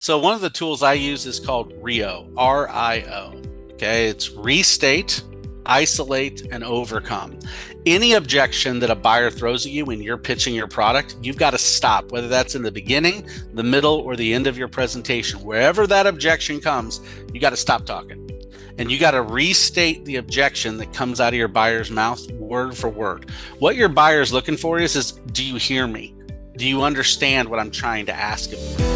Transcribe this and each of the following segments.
So one of the tools I use is called RIO, R-I-O. Okay, it's restate, isolate, and overcome. Any objection that a buyer throws at you when you're pitching your product, you've got to stop, whether that's in the beginning, the middle, or the end of your presentation. Wherever that objection comes, you got to stop talking. And you got to restate the objection that comes out of your buyer's mouth word for word. What your buyer is looking for is do you hear me? Do you understand what I'm trying to ask of you?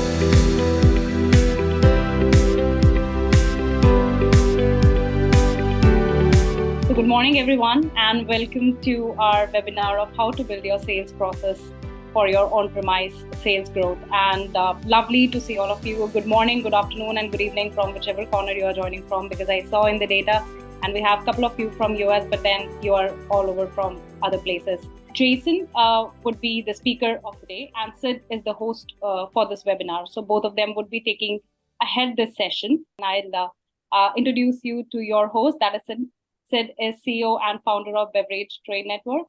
Good morning, everyone, and welcome to our webinar of how to build your sales process for your on-premise sales growth. And lovely to see all of you. Good morning, good afternoon, and good evening from whichever corner you are joining from, because I saw in the data, and we have a couple of you from US, but then you are all over from other places. Jason would be the speaker of the day, and Sid is the host for this webinar. So both of them would be taking ahead this session. And I'll introduce you to your host, that is Sid. Sid is CEO and founder of Beverage Trade Network.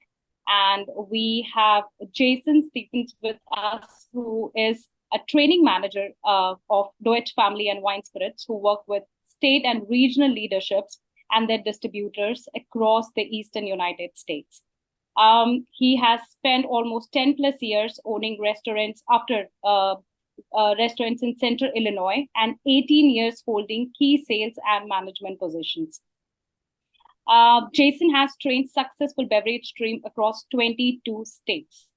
And we have Jason Steffens with us, who is a training manager of Deutsch Family and Wine Spirits, who work with state and regional leaderships and their distributors across the Eastern United States. He has spent almost 10 plus years owning restaurants restaurants in Central Illinois, and 18 years holding key sales and management positions. Jason has trained successful beverage team across 22 states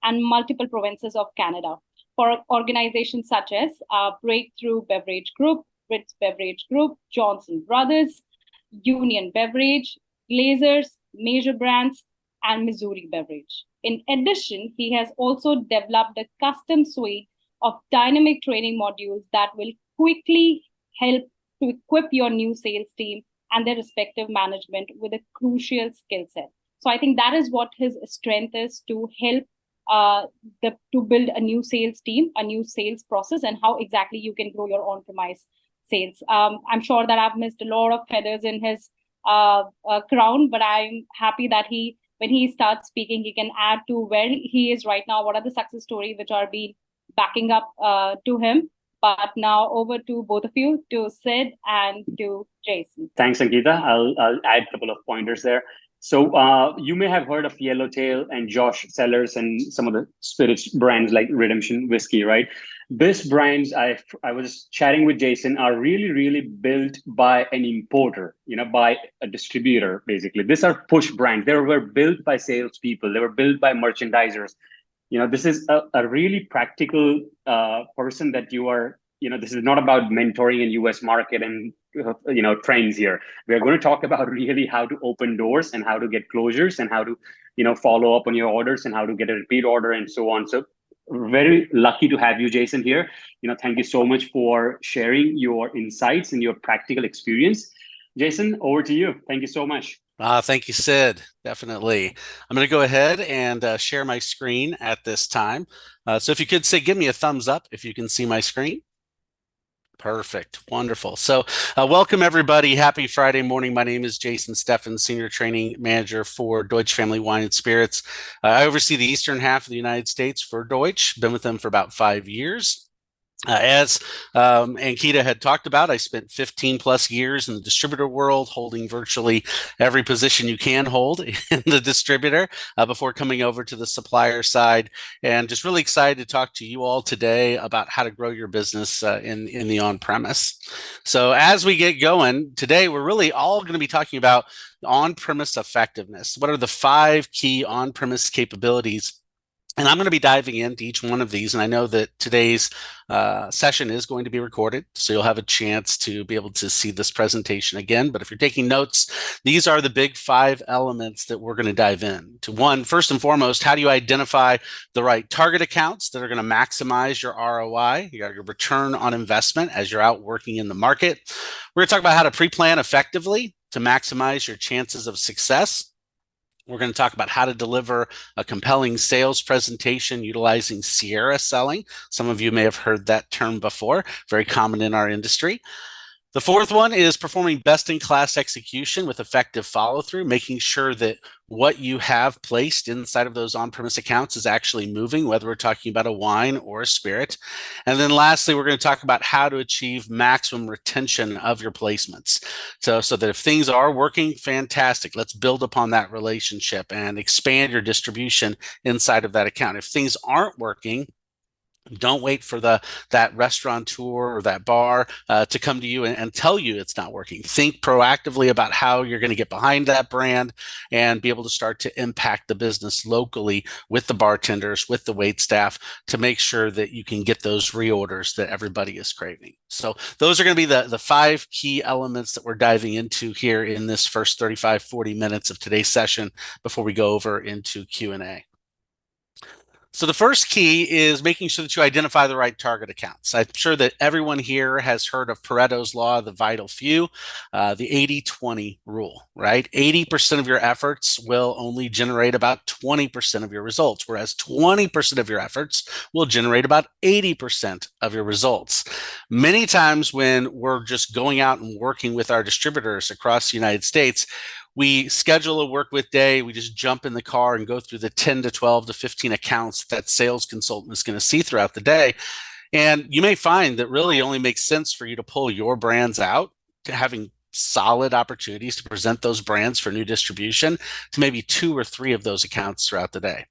and multiple provinces of Canada for organizations such as Breakthrough Beverage Group, Ritz Beverage Group, Johnson Brothers, Union Beverage, Glazers, Major Brands, and Missouri Beverage. In addition, he has also developed a custom suite of dynamic training modules that will quickly help to equip your new sales team and their respective management with a crucial skill set. So I think that is what his strength is, to help to build a new sales team, a new sales process, and how exactly you can grow your on-premise sales. I'm sure that I've missed a lot of feathers in his crown, but I'm happy that when he starts speaking, he can add to where he is right now, what are the success stories which are being backing up to him. But now over to both of you, to Sid and to Jason. Thanks, Ankita. I'll add a couple of pointers there. So you may have heard of YellowTail and Josh Cellars and some of the spirits brands like Redemption Whiskey, right? These brands, I was chatting with Jason, are really, really built by an importer, by a distributor, basically. These are push brands. They were built by salespeople. They were built by merchandisers. This is a really practical person that you are, this is not about mentoring in US market and, trends here. We're going to talk about really how to open doors and how to get closures and how to, follow up on your orders and how to get a repeat order and so on. So very lucky to have you, Jason, here. Thank you so much for sharing your insights and your practical experience. Jason, over to you. Thank you so much. Thank you, Sid. Definitely. I'm going to go ahead and share my screen at this time. So if you could give me a thumbs up if you can see my screen. Perfect. Wonderful. So welcome, everybody. Happy Friday morning. My name is Jason Steffens, Senior Training Manager for Deutsch Family Wine Spirits. I oversee the eastern half of the United States for Deutsch. Been with them for about 5 years. As Ankita had talked about, I spent 15 plus years in the distributor world, holding virtually every position you can hold in the distributor before coming over to the supplier side. And just really excited to talk to you all today about how to grow your business in the on-premise. So as we get going today, we're really all going to be talking about on-premise effectiveness. What are the 5 key on-premise capabilities? And I'm going to be diving into each one of these. And I know that today's session is going to be recorded, so you'll have a chance to be able to see this presentation again. But if you're taking notes, these are the big 5 elements that we're going to dive in to. One, first and foremost, how do you identify the right target accounts that are going to maximize your ROI, your return on investment as you're out working in the market? We're going to talk about how to pre-plan effectively to maximize your chances of success. We're going to talk about how to deliver a compelling sales presentation utilizing Sierra selling. Some of you may have heard that term before, very common in our industry. The fourth one is performing best-in-class execution with effective follow-through, making sure that what you have placed inside of those on-premise accounts is actually moving, whether we're talking about a wine or a spirit. And then lastly, we're going to talk about how to achieve maximum retention of your placements. So that if things are working, fantastic. Let's build upon that relationship and expand your distribution inside of that account. If things aren't working, don't wait for that restaurateur or that bar to come to you and tell you it's not working. Think proactively about how you're going to get behind that brand and be able to start to impact the business locally with the bartenders, with the wait staff, to make sure that you can get those reorders that everybody is craving. So those are going to be the 5 key elements that we're diving into here in this first 35, 40 minutes of today's session before we go over into Q&A. So the first key is making sure that you identify the right target accounts. I'm sure that everyone here has heard of Pareto's law, the vital few, the 80-20 rule, right? 80% of your efforts will only generate about 20% of your results, whereas 20% of your efforts will generate about 80% of your results. Many times when we're just going out and working with our distributors across the United States, we schedule a work with day, we just jump in the car and go through the 10 to 12 to 15 accounts that sales consultant is going to see throughout the day. And you may find that really only makes sense for you to pull your brands out to having solid opportunities to present those brands for new distribution to maybe 2 or 3 of those accounts throughout the day.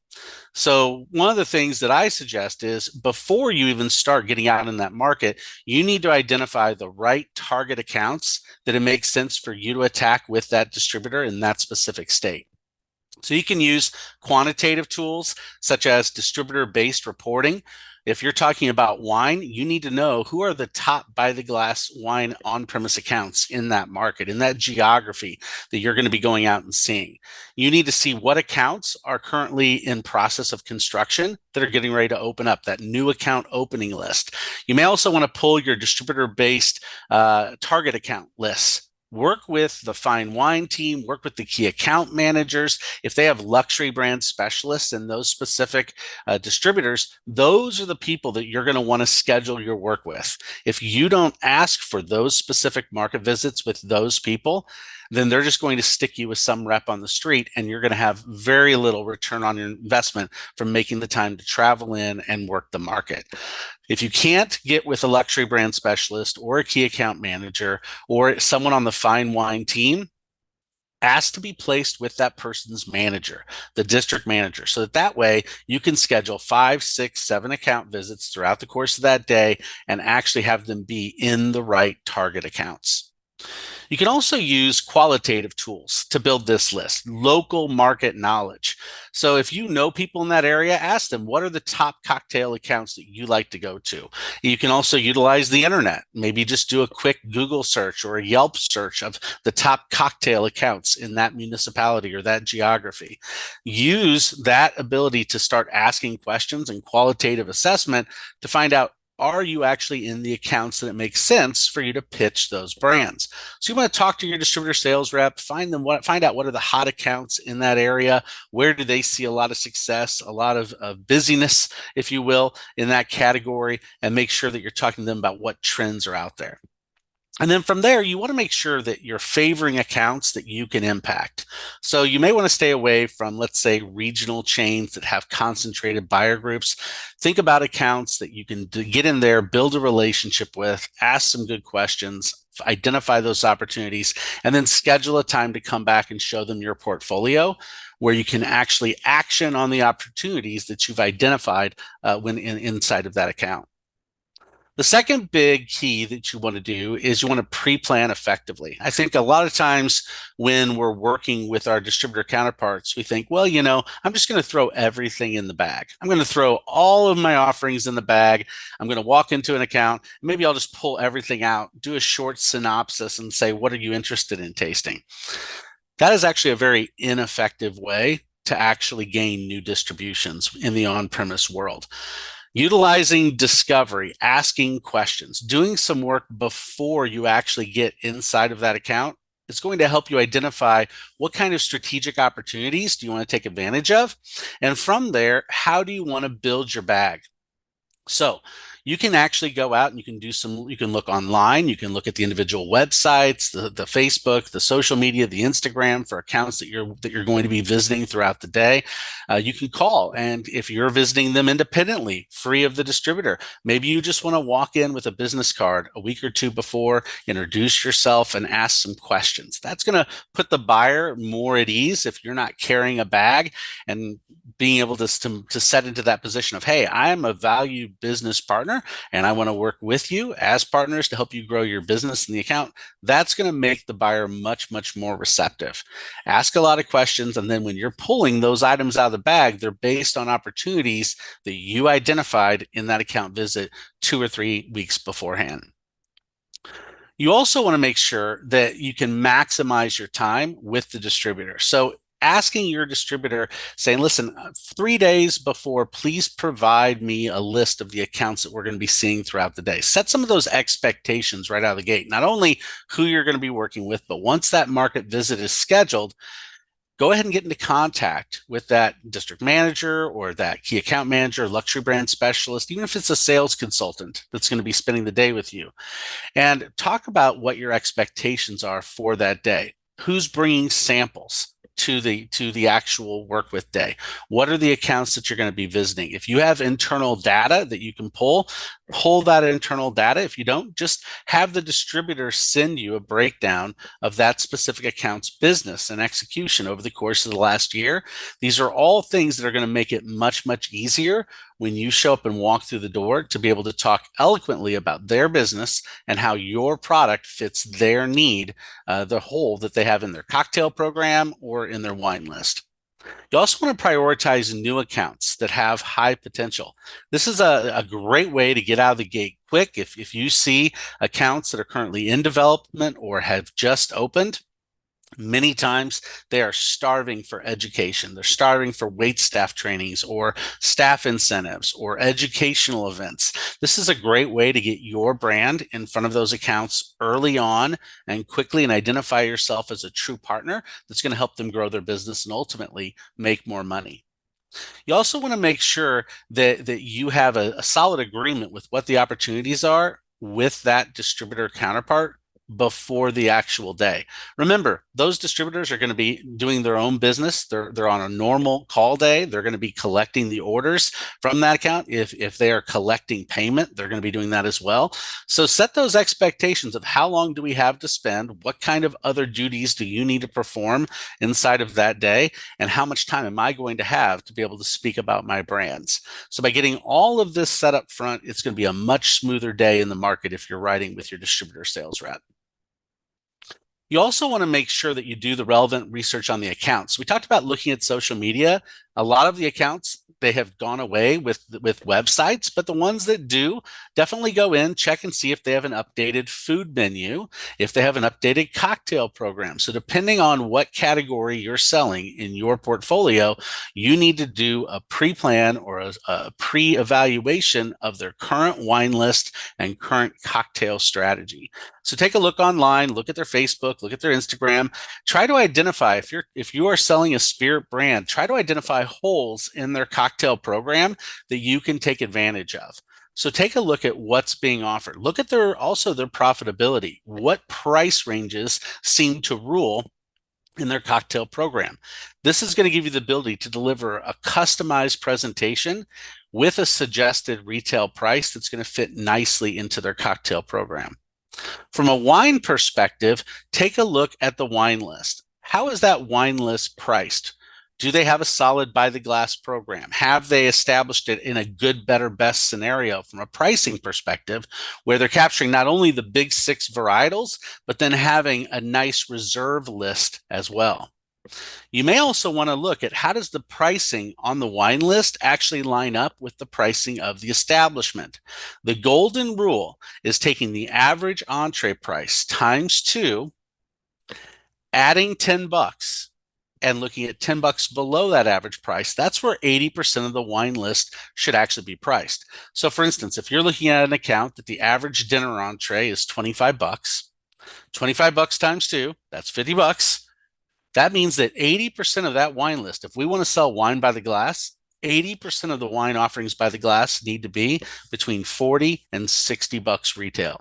So one of the things that I suggest is before you even start getting out in that market, you need to identify the right target accounts that it makes sense for you to attack with that distributor in that specific state. So you can use quantitative tools such as distributor-based reporting. If you're talking about wine, you need to know who are the top by the glass wine on-premise accounts in that market, in that geography that you're going to be going out and seeing. You need to see what accounts are currently in process of construction that are getting ready to open up, that new account opening list. You may also want to pull your distributor-based target account lists. Work with the fine wine team, work with the key account managers. If they have luxury brand specialists and those specific distributors, those are the people that you're going to want to schedule your work with. If you don't ask for those specific market visits with those people, then they're just going to stick you with some rep on the street, and you're going to have very little return on your investment from making the time to travel in and work the market. If you can't get with a luxury brand specialist or a key account manager or someone on the fine wine team, ask to be placed with that person's manager, the district manager, so that way you can schedule 5, 6, 7 account visits throughout the course of that day and actually have them be in the right target accounts. You can also use qualitative tools to build this list, local market knowledge. So if you know people in that area, ask them, what are the top cocktail accounts that you like to go to? You can also utilize the internet. Maybe just do a quick Google search or a Yelp search of the top cocktail accounts in that municipality or that geography. Use that ability to start asking questions and qualitative assessment to find out, are you actually in the accounts that it makes sense for you to pitch those brands? So you want to talk to your distributor sales rep, find out what are the hot accounts in that area, where do they see a lot of success, a lot of busyness, if you will, in that category, and make sure that you're talking to them about what trends are out there. And then from there, you want to make sure that you're favoring accounts that you can impact. So you may want to stay away from, let's say, regional chains that have concentrated buyer groups. Think about accounts that you can get in there, build a relationship with, ask some good questions, identify those opportunities, and then schedule a time to come back and show them your portfolio where you can actually action on the opportunities that you've identified when inside of that account. The second big key that you want to do is you want to pre-plan effectively. I think a lot of times when we're working with our distributor counterparts, we think, well, I'm just going to throw everything in the bag. I'm going to throw all of my offerings in the bag. I'm going to walk into an account. Maybe I'll just pull everything out, do a short synopsis and say, what are you interested in tasting? That is actually a very ineffective way to actually gain new distributions in the on-premise world. Utilizing discovery, asking questions, doing some work before you actually get inside of that account, it's going to help you identify what kind of strategic opportunities do you want to take advantage of. And from there, how do you want to build your bag? So you can actually go out and you can look online, you can look at the individual websites, the Facebook, the social media, the Instagram for accounts that you're going to be visiting throughout the day. You can call, and if you're visiting them independently, free of the distributor, maybe you just want to walk in with a business card a week or two before, introduce yourself and ask some questions. That's going to put the buyer more at ease if you're not carrying a bag, and being able to set into that position of, hey, I'm a valued business partner and I want to work with you as partners to help you grow your business in the account. That's going to make the buyer much, much more receptive. Ask a lot of questions, and then when you're pulling those items out of the bag, they're based on opportunities that you identified in that account visit 2 or 3 weeks beforehand. You also want to make sure that you can maximize your time with the distributor. So asking your distributor, saying, listen, 3 days before, please provide me a list of the accounts that we're going to be seeing throughout the day. Set some of those expectations right out of the gate. Not only who you're going to be working with, but once that market visit is scheduled, go ahead and get into contact with that district manager or that key account manager, luxury brand specialist, even if it's a sales consultant that's going to be spending the day with you, and talk about what your expectations are for that day. Who's bringing samples to the actual work with day? What are the accounts that you're going to be visiting? If you have internal data that you can pull that internal data. If you don't, just have the distributor send you a breakdown of that specific account's business and execution over the course of the last year. These are all things that are going to make it much, much easier when you show up and walk through the door to be able to talk eloquently about their business and how your product fits their need, the hole that they have in their cocktail program or in their wine list. You also want to prioritize new accounts that have high potential. This is a great way to get out of the gate quick. If you see accounts that are currently in development or have just opened, many times they are starving for education. They're starving for wait staff trainings or staff incentives or educational events. This is a great way to get your brand in front of those accounts early on and quickly, and identify yourself as a true partner that's going to help them grow their business and ultimately make more money. You also want to make sure that you have a solid agreement with what the opportunities are with that distributor counterpart before the actual day. Remember, those distributors are going to be doing their own business. They're on a normal call day. They're going to be collecting the orders from that account. If they are collecting payment, they're going to be doing that as well. So set those expectations of how long do we have to spend, what kind of other duties do you need to perform inside of that day, and how much time am I going to have to be able to speak about my brands. So by getting all of this set up front, it's going to be a much smoother day in the market if you're riding with your distributor sales rep. You also want to make sure that you do the relevant research on the accounts. We talked about looking at social media. A lot of the accounts, they have gone away with websites, but the ones that do, definitely go in, check and see if they have an updated food menu, if they have an updated cocktail program. So depending on what category you're selling in your portfolio, you need to do a pre-plan or a pre-evaluation of their current wine list and current cocktail strategy. So take a look online, look at their Facebook, look at their Instagram, try to identify, if you are selling a spirit brand, try to identify holes in their cocktail program that you can take advantage of. So take a look at what's being offered. Look at their profitability. What price ranges seem to rule in their cocktail program? This is going to give you the ability to deliver a customized presentation with a suggested retail price that's going to fit nicely into their cocktail program. From a wine perspective, take a look at the wine list. How is that wine list priced? Do they have a solid by the glass program? Have they established it in a good, better, best scenario from a pricing perspective, where they're capturing not only the big 6 varietals, but then having a nice reserve list as well? You may also want to look at, how does the pricing on the wine list actually line up with the pricing of the establishment? The golden rule is taking the average entree price times 2, adding $10, and looking at $10 below that average price. That's where 80% of the wine list should actually be priced. So for instance, if you're looking at an account that the average dinner entree is $25, $25 times 2, that's $50. That means that 80% of that wine list, if we want to sell wine by the glass, 80% of the wine offerings by the glass need to be between 40 and 60 bucks retail.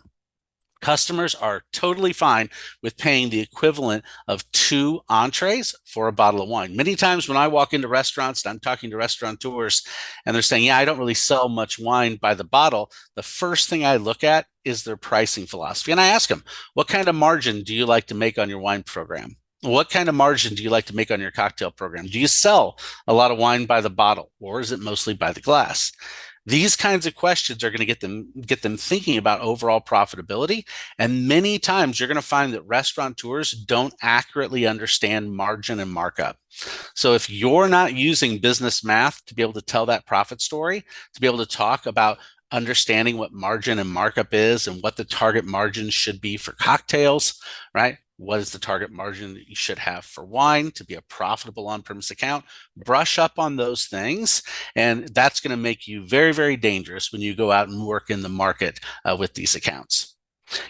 Customers are totally fine with paying the equivalent of 2 entrees for a bottle of wine. Many times when I walk into restaurants and I'm talking to restaurateurs and they're saying, yeah, I don't really sell much wine by the bottle, the first thing I look at is their pricing philosophy. And I ask them, what kind of margin do you like to make on your wine program? What kind of margin do you like to make on your cocktail program? Do you sell a lot of wine by the bottle, or is it mostly by the glass? These kinds of questions are going to get them thinking about overall profitability. And many times you're going to find that restaurateurs don't accurately understand margin and markup. So if you're not using business math to be able to tell that profit story, to be able to talk about understanding what margin and markup is and what the target margin should be for cocktails, right? What is the target margin that you should have for wine to be a profitable on-premise account? Brush up on those things, and that's going to make you very, very dangerous when you go out and work in the market with these accounts.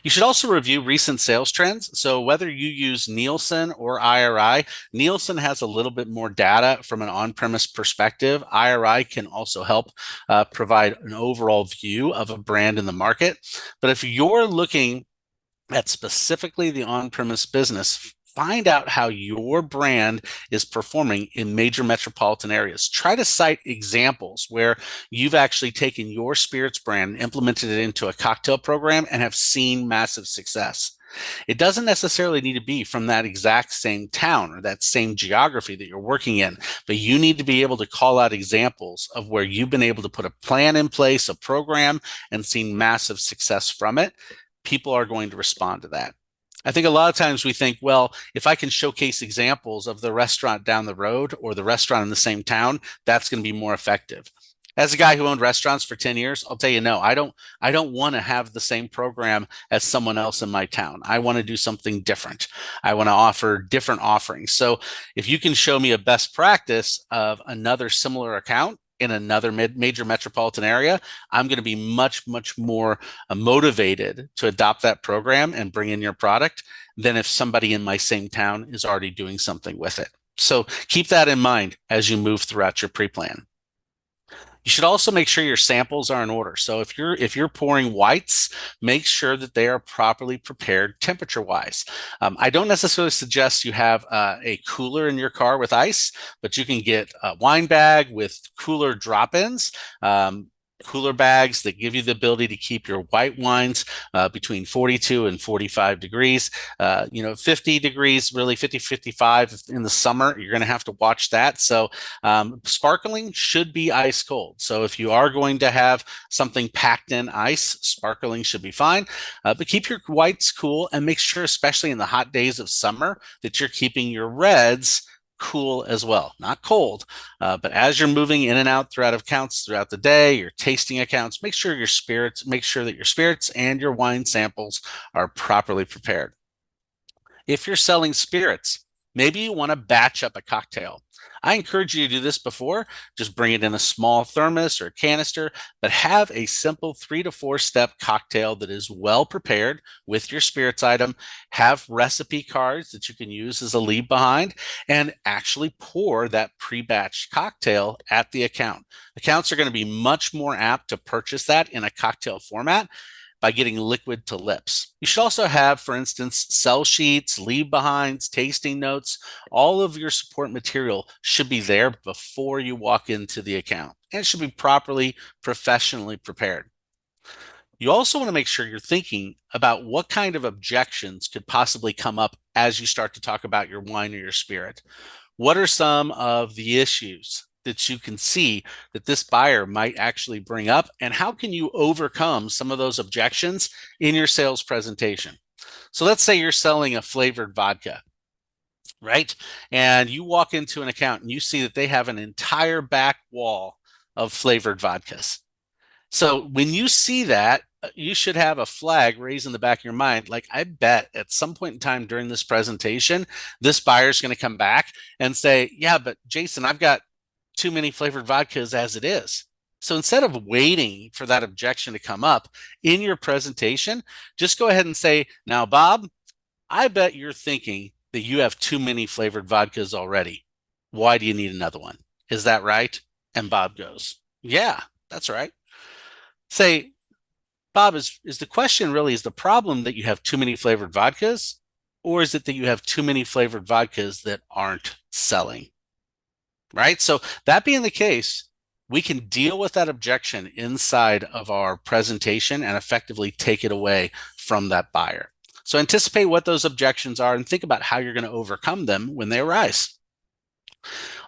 You should also review recent sales trends. So whether you use Nielsen or IRI, Nielsen has a little bit more data from an on-premise perspective. IRI can also help provide an overall view of a brand in the market. But if you're looking at specifically the on-premise business, find out how your brand is performing in major metropolitan areas. Try to cite examples where you've actually taken your spirits brand and implemented it into a cocktail program and have seen massive success. It doesn't necessarily need to be from that exact same town or that same geography that you're working in, but you need to be able to call out examples of where you've been able to put a plan in place, a program, and seen massive success from it. People are going to respond to that. I think a lot of times we think, well, if I can showcase examples of the restaurant down the road or the restaurant in the same town, that's going to be more effective. As a guy who owned restaurants for 10 years, I'll tell you, no, I don't want to have the same program as someone else in my town. I want to do something different. I want to offer different offerings. So if you can show me a best practice of another similar account in another major metropolitan area, I'm going to be much, much more motivated to adopt that program and bring in your product than if somebody in my same town is already doing something with it. So keep that in mind as you move throughout your pre-plan. You should also make sure your samples are in order. So if you're pouring whites, make sure that they are properly prepared temperature-wise. I don't necessarily suggest you have a cooler in your car with ice, but you can get a wine bag with cooler drop-ins. Cooler bags that give you the ability to keep your white wines between 42 and 45 degrees. 50 degrees, really 50, 55 in the summer, you're going to have to watch that. So sparkling should be ice cold. So if you are going to have something packed in ice, sparkling should be fine. But keep your whites cool and make sure, especially in the hot days of summer, that you're keeping your reds cool as well, not cold. But as you're moving in and out throughout accounts throughout the day, your tasting accounts, make sure that your spirits and your wine samples are properly prepared. If you're selling spirits, maybe you want to batch up a cocktail. I encourage you to do this before. Just bring it in a small thermos or canister, but have a simple 3 to 4 step cocktail that is well prepared with your spirits item. Have recipe cards that you can use as a leave behind, and actually pour that pre-batched cocktail at the account. Accounts are going to be much more apt to purchase that in a cocktail format by getting liquid to lips. You should also have, for instance, sell sheets, leave behinds, tasting notes. All of your support material should be there before you walk into the account, and it should be properly, professionally prepared. You also want to make sure you're thinking about what kind of objections could possibly come up as you start to talk about your wine or your spirit. What are some of the issues that you can see that this buyer might actually bring up, and how can you overcome some of those objections in your sales presentation? So let's say you're selling a flavored vodka, right? And you walk into an account and you see that they have an entire back wall of flavored vodkas. So when you see that, you should have a flag raised in the back of your mind. Like, I bet at some point in time during this presentation, this buyer is going to come back and say, yeah, but Jason, I've got too many flavored vodkas as it is. So instead of waiting for that objection to come up in your presentation, just go ahead and say, now, Bob, I bet you're thinking that you have too many flavored vodkas already. Why do you need another one? Is that right? And Bob goes, yeah, that's right. Say, Bob, is the question really, is the problem that you have too many flavored vodkas, or is it that you have too many flavored vodkas that aren't selling? Right? So that being the case, we can deal with that objection inside of our presentation and effectively take it away from that buyer. So anticipate what those objections are and think about how you're going to overcome them when they arise.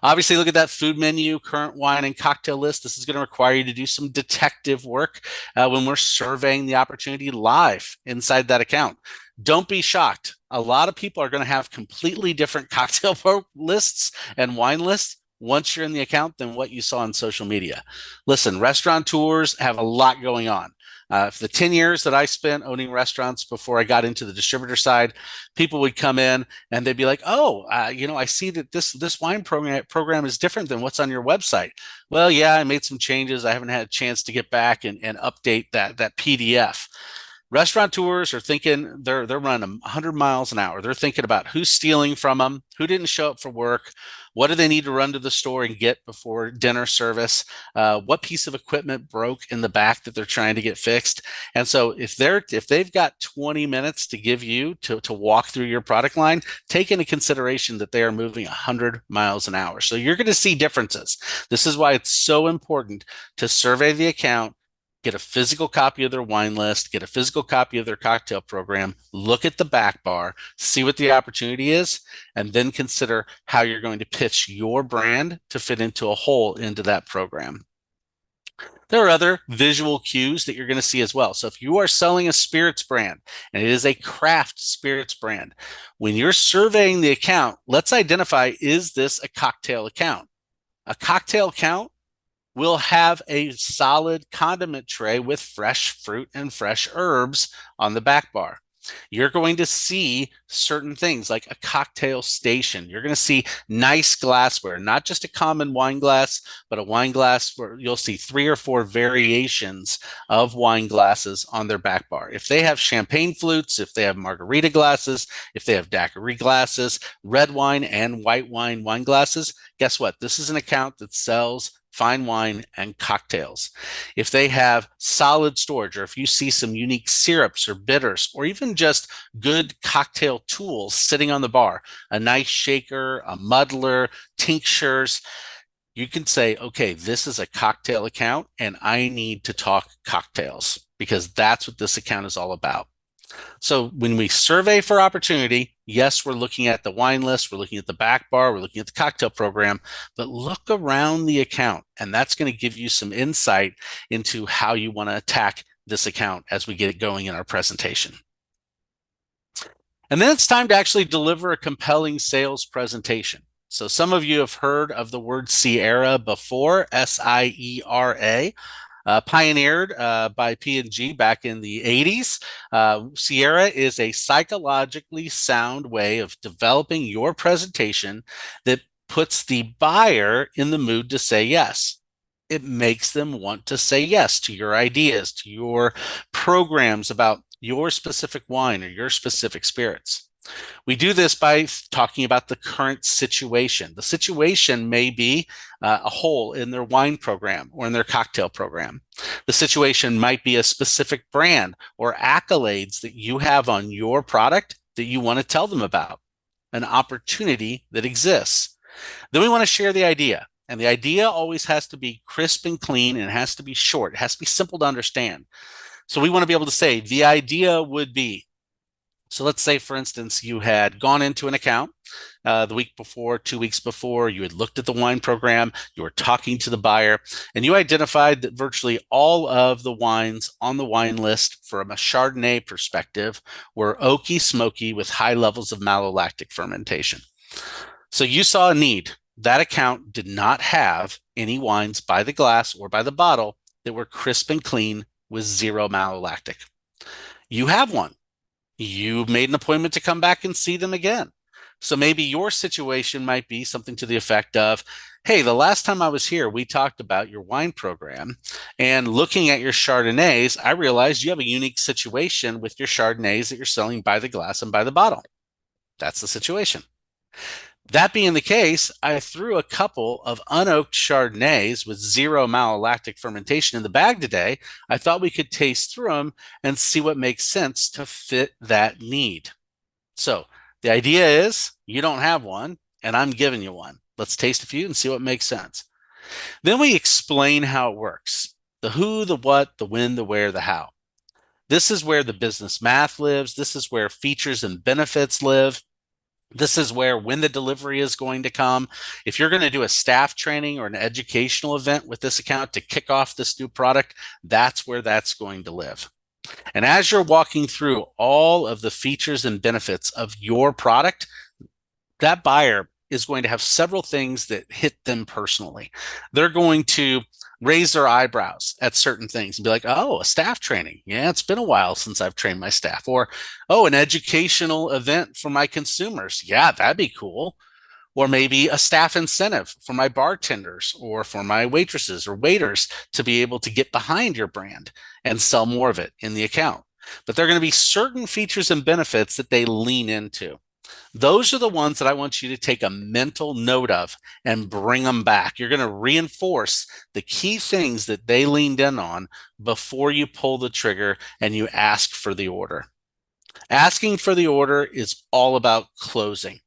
Obviously, look at that food menu, current wine and cocktail list. This is going to require you to do some detective work when we're surveying the opportunity live inside that account. Don't be shocked. A lot of people are going to have completely different cocktail lists and wine lists once you're in the account than what you saw on social media. Listen, restaurateurs have a lot going on. For the 10 years that I spent owning restaurants before I got into the distributor side, people would come in and they'd be like, oh, I see that this wine program is different than what's on your website. Well, yeah, I made some changes. I haven't had a chance to get back and update that PDF. Restaurateurs are thinking they're running 100 miles an hour. They're thinking about who's stealing from them, who didn't show up for work, what do they need to run to the store and get before dinner service, what piece of equipment broke in the back that they're trying to get fixed. And so if they've got 20 minutes to give you to walk through your product line, take into consideration that they are moving 100 miles an hour. So you're going to see differences. This is why it's so important to survey the account, get a physical copy of their wine list, get a physical copy of their cocktail program, look at the back bar, see what the opportunity is, and then consider how you're going to pitch your brand to fit into a hole into that program. There are other visual cues that you're going to see as well. So if you are selling a spirits brand and it is a craft spirits brand, when you're surveying the account, let's identify, is this a cocktail account? A cocktail account will have a solid condiment tray with fresh fruit and fresh herbs on the back bar. You're going to see certain things like a cocktail station. You're going to see nice glassware, not just a common wine glass, but a wine glass where you'll see 3 or 4 variations of wine glasses on their back bar. If they have champagne flutes, if they have margarita glasses, if they have daiquiri glasses, red wine and white wine wine glasses, guess what? This is an account that sells fine wine and cocktails. If they have solid storage, or if you see some unique syrups or bitters, or even just good cocktail tools sitting on the bar, a nice shaker, a muddler, tinctures, you can say, okay, this is a cocktail account and I need to talk cocktails because that's what this account is all about. So when we survey for opportunity, yes, we're looking at the wine list, we're looking at the back bar, we're looking at the cocktail program, but look around the account, and that's going to give you some insight into how you want to attack this account as we get it going in our presentation. And then it's time to actually deliver a compelling sales presentation. So some of you have heard of the word Sierra before, SIERA. Pioneered by P&G back in the 80s. Sierra is a psychologically sound way of developing your presentation that puts the buyer in the mood to say yes. It makes them want to say yes to your ideas, to your programs about your specific wine or your specific spirits. We do this by talking about the current situation. The situation may be a hole in their wine program or in their cocktail program. The situation might be a specific brand or accolades that you have on your product that you want to tell them about, an opportunity that exists. Then we want to share the idea. And the idea always has to be crisp and clean, and it has to be short. It has to be simple to understand. So we want to be able to say the idea would be. So let's say, for instance, you had gone into an account the week before, 2 weeks before, you had looked at the wine program, you were talking to the buyer, and you identified that virtually all of the wines on the wine list from a Chardonnay perspective were oaky, smoky with high levels of malolactic fermentation. So you saw a need. That account did not have any wines by the glass or by the bottle that were crisp and clean with 0 malolactic. You have one. You made an appointment to come back and see them again. So maybe your situation might be something to the effect of, hey, the last time I was here, we talked about your wine program, and looking at your Chardonnays, I realized you have a unique situation with your Chardonnays that you're selling by the glass and by the bottle. That's the situation. That being the case, I threw a couple of unoaked Chardonnays with 0 malolactic fermentation in the bag today. I thought we could taste through them and see what makes sense to fit that need. So the idea is you don't have one, and I'm giving you one. Let's taste a few and see what makes sense. Then we explain how it works: the who, the what, the when, the where, the how. This is where the business math lives. This is where features and benefits live. This is where when the delivery is going to come. If you're going to do a staff training or an educational event with this account to kick off this new product, that's where that's going to live. And as you're walking through all of the features and benefits of your product, that buyer is going to have several things that hit them personally. They're going to raise their eyebrows at certain things and be like, oh, a staff training. Yeah, it's been a while since I've trained my staff. Or, oh, an educational event for my consumers. Yeah, that'd be cool. Or maybe a staff incentive for my bartenders or for my waitresses or waiters to be able to get behind your brand and sell more of it in the account. But there are going to be certain features and benefits that they lean into. Those are the ones that I want you to take a mental note of and bring them back. You're going to reinforce the key things that they leaned in on before you pull the trigger and you ask for the order. Asking for the order is all about closing.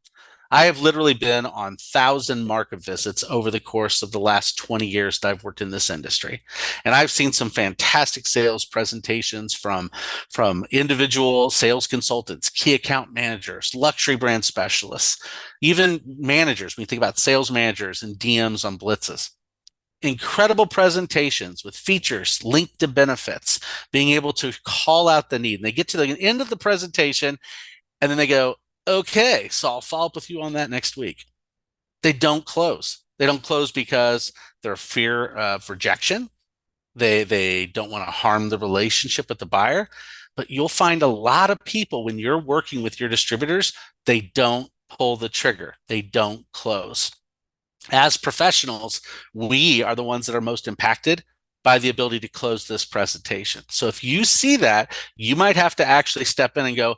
I have literally been on 1,000 market visits over the course of the last 20 years that I've worked in this industry. And I've seen some fantastic sales presentations from individual sales consultants, key account managers, luxury brand specialists, even managers. When you think about sales managers and DMs on blitzes. Incredible presentations with features linked to benefits, being able to call out the need. And they get to the end of the presentation and then they go, okay, so I'll follow up with you on that next week. They don't close. They don't close because they're fear of rejection. They don't want to harm the relationship with the buyer. But you'll find a lot of people when you're working with your distributors, they don't pull the trigger. They don't close. As professionals, we are the ones that are most impacted by the ability to close this presentation. So if you see that, you might have to actually step in and go,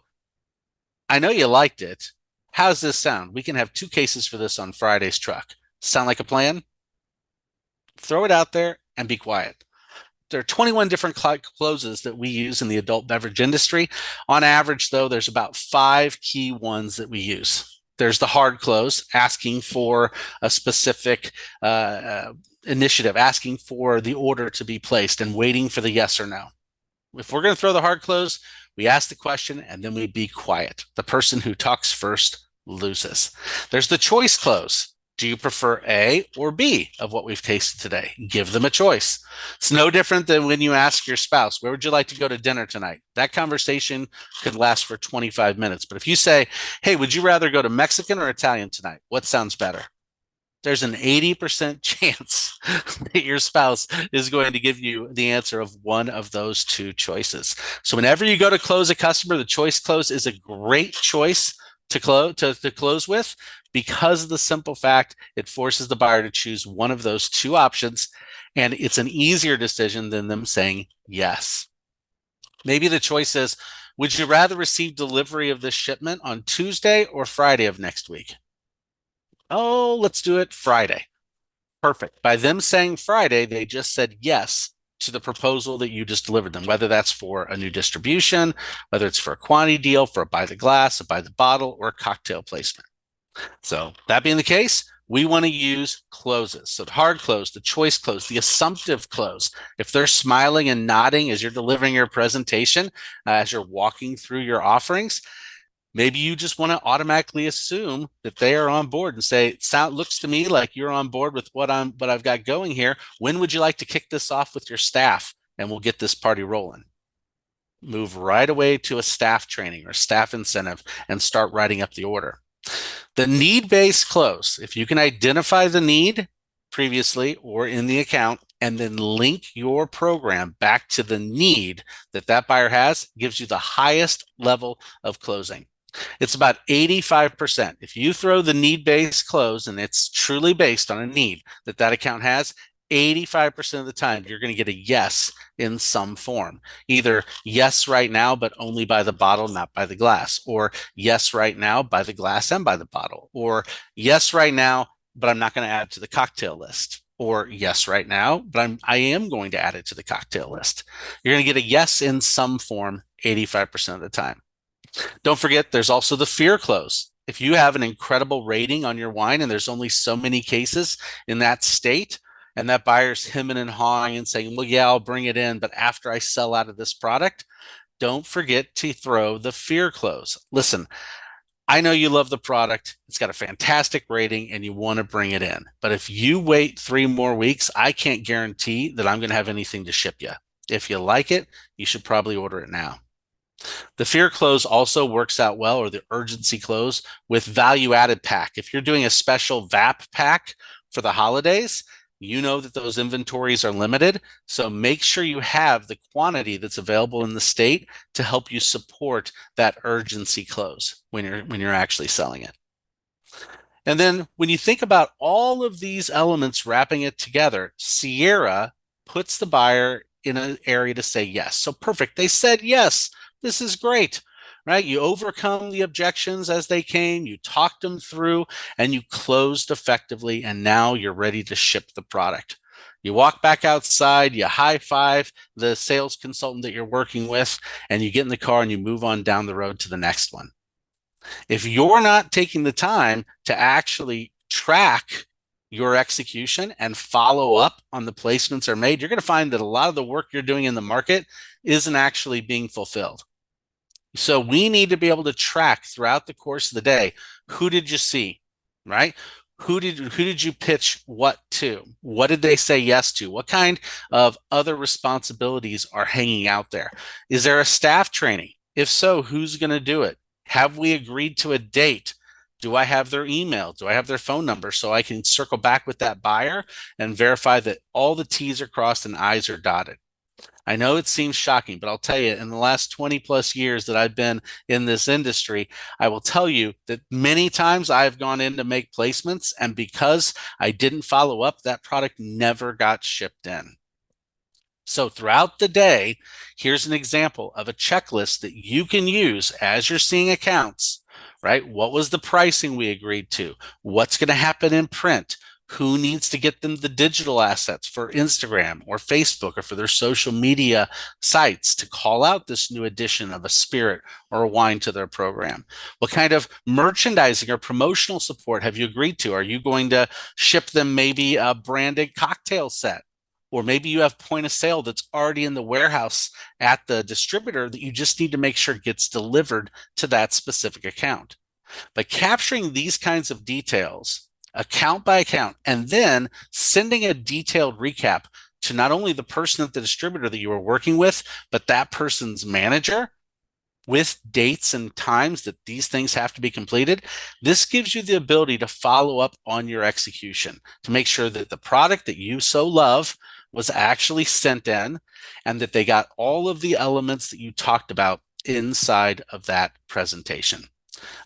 I know you liked it. How's this sound? We can have 2 cases for this on Friday's truck. Sound like a plan? Throw it out there and be quiet. There are 21 different closes that we use in the adult beverage industry. On average, though, there's about 5 key ones that we use. There's the hard close, asking for a specific initiative, asking for the order to be placed and waiting for the yes or no. If we're going to throw the hard close, we ask the question and then we be quiet. The person who talks first loses. There's the choice close. Do you prefer A or B of what we've tasted today? Give them a choice. It's no different than when you ask your spouse, where would you like to go to dinner tonight? That conversation could last for 25 minutes. But if you say, hey, would you rather go to Mexican or Italian tonight? What sounds better? There's an 80% chance that your spouse is going to give you the answer of one of those 2 choices. So whenever you go to close a customer, the choice close is a great choice to close with, because of the simple fact it forces the buyer to choose one of those 2 options, and it's an easier decision than them saying yes. Maybe the choice is, would you rather receive delivery of this shipment on Tuesday or Friday of next week? Oh, let's do it Friday. Perfect. By them saying Friday, they just said yes to the proposal that you just delivered them, whether that's for a new distribution, whether it's for a quantity deal, for a buy the glass, a buy the bottle, or a cocktail placement. So that being the case, we want to use closes. So the hard close, the choice close, the assumptive close. If they're smiling and nodding as you're delivering your presentation, as you're walking through your offerings, maybe you just want to automatically assume that they are on board and say, looks to me like you're on board with what I've got going here. When would you like to kick this off with your staff? And we'll get this party rolling. Move right away to a staff training or staff incentive and start writing up the order. The need-based close, if you can identify the need previously or in the account and then link your program back to the need that that buyer has, gives you the highest level of closing. It's about 85%. If you throw the need-based close and it's truly based on a need that that account has, 85% of the time, you're going to get a yes in some form. Either yes right now, but only by the bottle, not by the glass, or yes right now by the glass and by the bottle, or yes right now, but I'm not going to add it to the cocktail list, or yes right now, but I am going to add it to the cocktail list. You're going to get a yes in some form 85% of the time. Don't forget, there's also the fear close. If you have an incredible rating on your wine and there's only so many cases in that state, and that buyer's hemming and hawing and saying, well, yeah, I'll bring it in, but after I sell out of this product, don't forget to throw the fear close. Listen, I know you love the product. It's got a fantastic rating and you want to bring it in. But if you wait 3 more weeks, I can't guarantee that I'm going to have anything to ship you. If you like it, you should probably order it now. The fear close also works out well, or the urgency close, with value added pack. If you're doing a special VAP pack for the holidays, you know that those inventories are limited. So make sure you have the quantity that's available in the state to help you support that urgency close when you're actually selling it. And then when you think about all of these elements wrapping it together, Sierra puts the buyer in an area to say yes. So perfect. They said yes. This is great, right? You overcome the objections as they came, you talked them through, and you closed effectively, and now you're ready to ship the product. You walk back outside, you high five the sales consultant that you're working with, and you get in the car and you move on down the road to the next one. If you're not taking the time to actually track your execution and follow up on the placements are made, you're going to find that a lot of the work you're doing in the market isn't actually being fulfilled. So we need to be able to track throughout the course of the day, who did you see, right? Who did you pitch what to? What did they say yes to? What kind of other responsibilities are hanging out there? Is there a staff training? If so, who's going to do it? Have we agreed to a date? Do I have their email? Do I have their phone number so I can circle back with that buyer and verify that all the T's are crossed and I's are dotted? I know it seems shocking, but I'll tell you, in the last 20 plus years that I've been in this industry, I will tell you that many times I've gone in to make placements, and because I didn't follow up, that product never got shipped in. So throughout the day, here's an example of a checklist that you can use as you're seeing accounts, right? What was the pricing we agreed to? What's going to happen in print? Who needs to get them the digital assets for Instagram or Facebook or for their social media sites to call out this new addition of a spirit or a wine to their program? What kind of merchandising or promotional support have you agreed to? Are you going to ship them maybe a branded cocktail set? Or maybe you have point of sale that's already in the warehouse at the distributor that you just need to make sure gets delivered to that specific account. By capturing these kinds of details, account by account, and then sending a detailed recap to not only the person at the distributor that you were working with, but that person's manager with dates and times that these things have to be completed, this gives you the ability to follow up on your execution to make sure that the product that you so love was actually sent in and that they got all of the elements that you talked about inside of that presentation.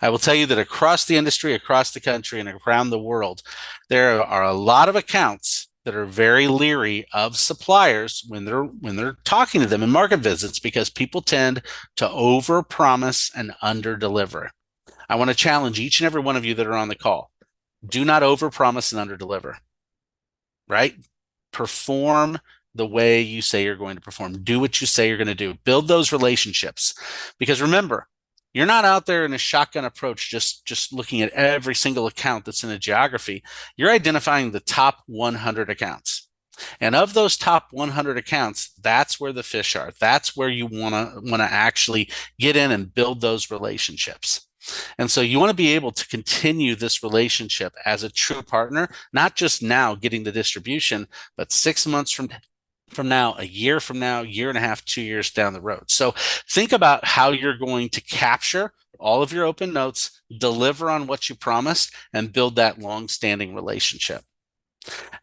I will tell you that across the industry, across the country, and around the world, there are a lot of accounts that are very leery of suppliers when they're talking to them in market visits because people tend to overpromise and underdeliver. I want to challenge each and every one of you that are on the call. Do not overpromise and underdeliver, right? Perform the way you say you're going to perform. Do what you say you're going to do. Build those relationships. Because remember, you're not out there in a shotgun approach just looking at every single account that's in a geography. You're identifying the top 100 accounts. And of those top 100 accounts, that's where the fish are. That's where you want to actually get in and build those relationships. And so you want to be able to continue this relationship as a true partner, not just now getting the distribution, but 6 months from now, a year from now, year and a half, 2 years down the road. So think about how you're going to capture all of your open notes, deliver on what you promised, and build that long-standing relationship.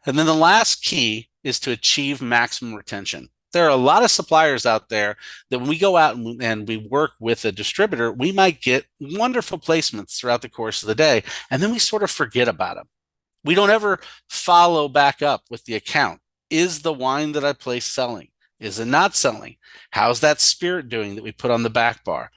And then the last key is to achieve maximum retention. There are a lot of suppliers out there that when we go out and we work with a distributor, we might get wonderful placements throughout the course of the day, and then we sort of forget about them. We don't ever follow back up with the account Is the wine that I place selling? Is it not selling? How's that spirit doing that we put on the back bar?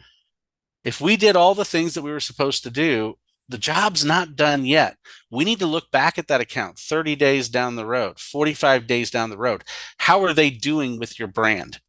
If we did all the things that we were supposed to do, the job's not done yet. We need to look back at that account 30 days down the road, 45 days down the road. How are they doing with your brand?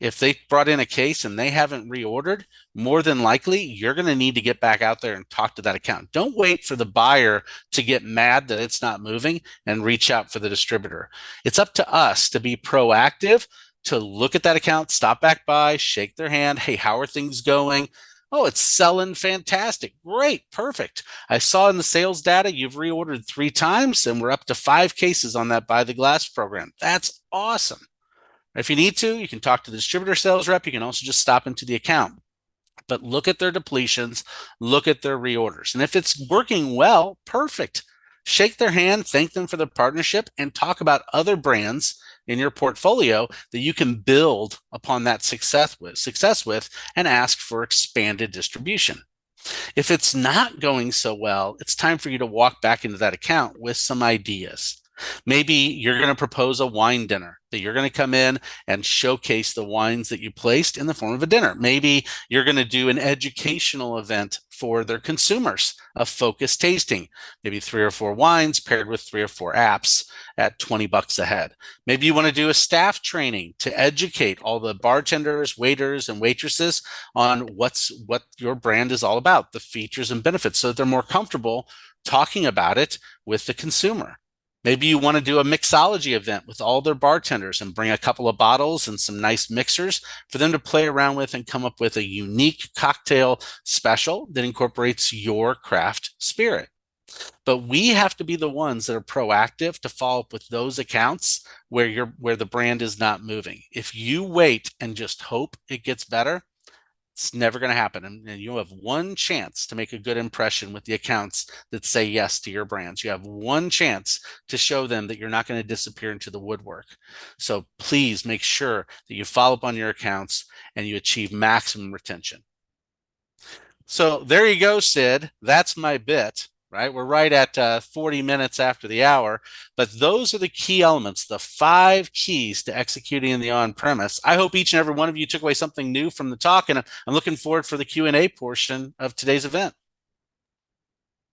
If they brought in a case and they haven't reordered, more than likely you're going to need to get back out there and talk to that account. Don't wait for the buyer to get mad that it's not moving and reach out for the distributor. It's up to us to be proactive, to look at that account, stop back by, shake their hand. Hey, how are things going? Oh, it's selling fantastic. Great. Perfect. I saw in the sales data you've reordered 3 times and we're up to 5 cases on that Buy the Glass program. That's awesome. If you need to, you can talk to the distributor sales rep. You can also just stop into the account. But look at their depletions, look at their reorders. And if it's working well, perfect. Shake their hand, thank them for the partnership, and talk about other brands in your portfolio that you can build upon that success with and ask for expanded distribution. If it's not going so well, it's time for you to walk back into that account with some ideas. Maybe you're going to propose a wine dinner that you're going to come in and showcase the wines that you placed in the form of a dinner. Maybe you're going to do an educational event for their consumers, a focused tasting, maybe 3 or 4 wines paired with 3 or 4 apps at $20 a head. Maybe you want to do a staff training to educate all the bartenders, waiters, and waitresses on what your brand is all about, the features and benefits, so that they're more comfortable talking about it with the consumer. Maybe you want to do a mixology event with all their bartenders and bring a couple of bottles and some nice mixers for them to play around with and come up with a unique cocktail special that incorporates your craft spirit. But we have to be the ones that are proactive to follow up with those accounts where the brand is not moving. If you wait and just hope it gets better, it's never going to happen. And you have one chance to make a good impression with the accounts that say yes to your brands. You have one chance to show them that you're not going to disappear into the woodwork. So please make sure that you follow up on your accounts and you achieve maximum retention. So there you go, Sid. That's my bit. Right? We're right at 40 minutes after the hour, but those are the key elements, the 5 keys to executing in the on-premise. I hope each and every one of you took away something new from the talk, and I'm looking forward for the Q&A portion of today's event.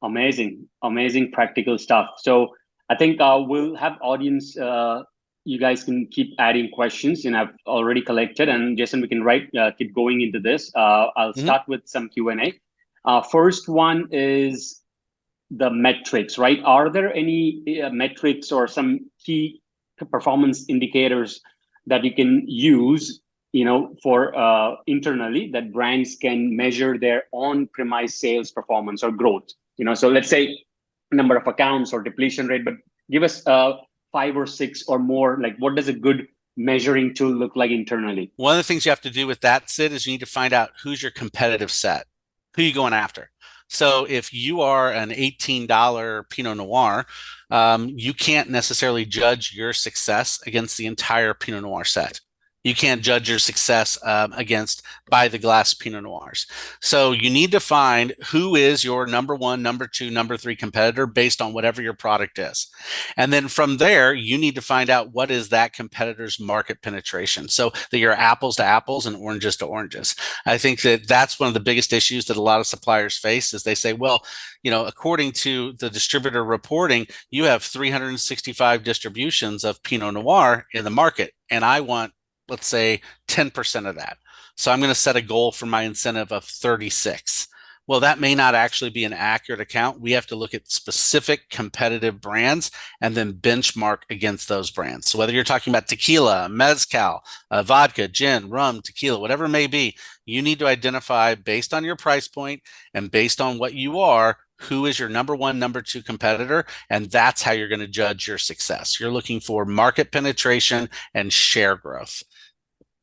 Amazing, amazing practical stuff. So I think we'll have audience, you guys can keep adding questions, and I've already collected, and Jason, we can keep going into this. I'll start with some Q&A. First one is the metrics, right? Are there any metrics or some key performance indicators that you can use, for internally that brands can measure their on-premise sales performance or growth? So let's say number of accounts or depletion rate, but give us 5 or 6 or more. Like, what does a good measuring tool look like internally? One of the things you have to do with that, Sid, is you need to find out who's your competitive set, who are you going after. So if you are an $18 Pinot Noir, you can't necessarily judge your success against the entire Pinot Noir set. You can't judge your success against Buy the Glass Pinot Noirs. So you need to find who is your number 1, number 2, number 3 competitor based on whatever your product is. And then from there, you need to find out what is that competitor's market penetration, so that you're apples to apples and oranges to oranges. I think that that's one of the biggest issues that a lot of suppliers face is they say, well, according to the distributor reporting, you have 365 distributions of Pinot Noir in the market, and I want, let's say, 10% of that. So I'm going to set a goal for my incentive of 36. Well, that may not actually be an accurate account. We have to look at specific competitive brands and then benchmark against those brands. So whether you're talking about tequila, mezcal, vodka, gin, rum, tequila, whatever it may be, you need to identify based on your price point and based on what you are, who is your number 1, number 2 competitor, and that's how you're going to judge your success. You're looking for market penetration and share growth.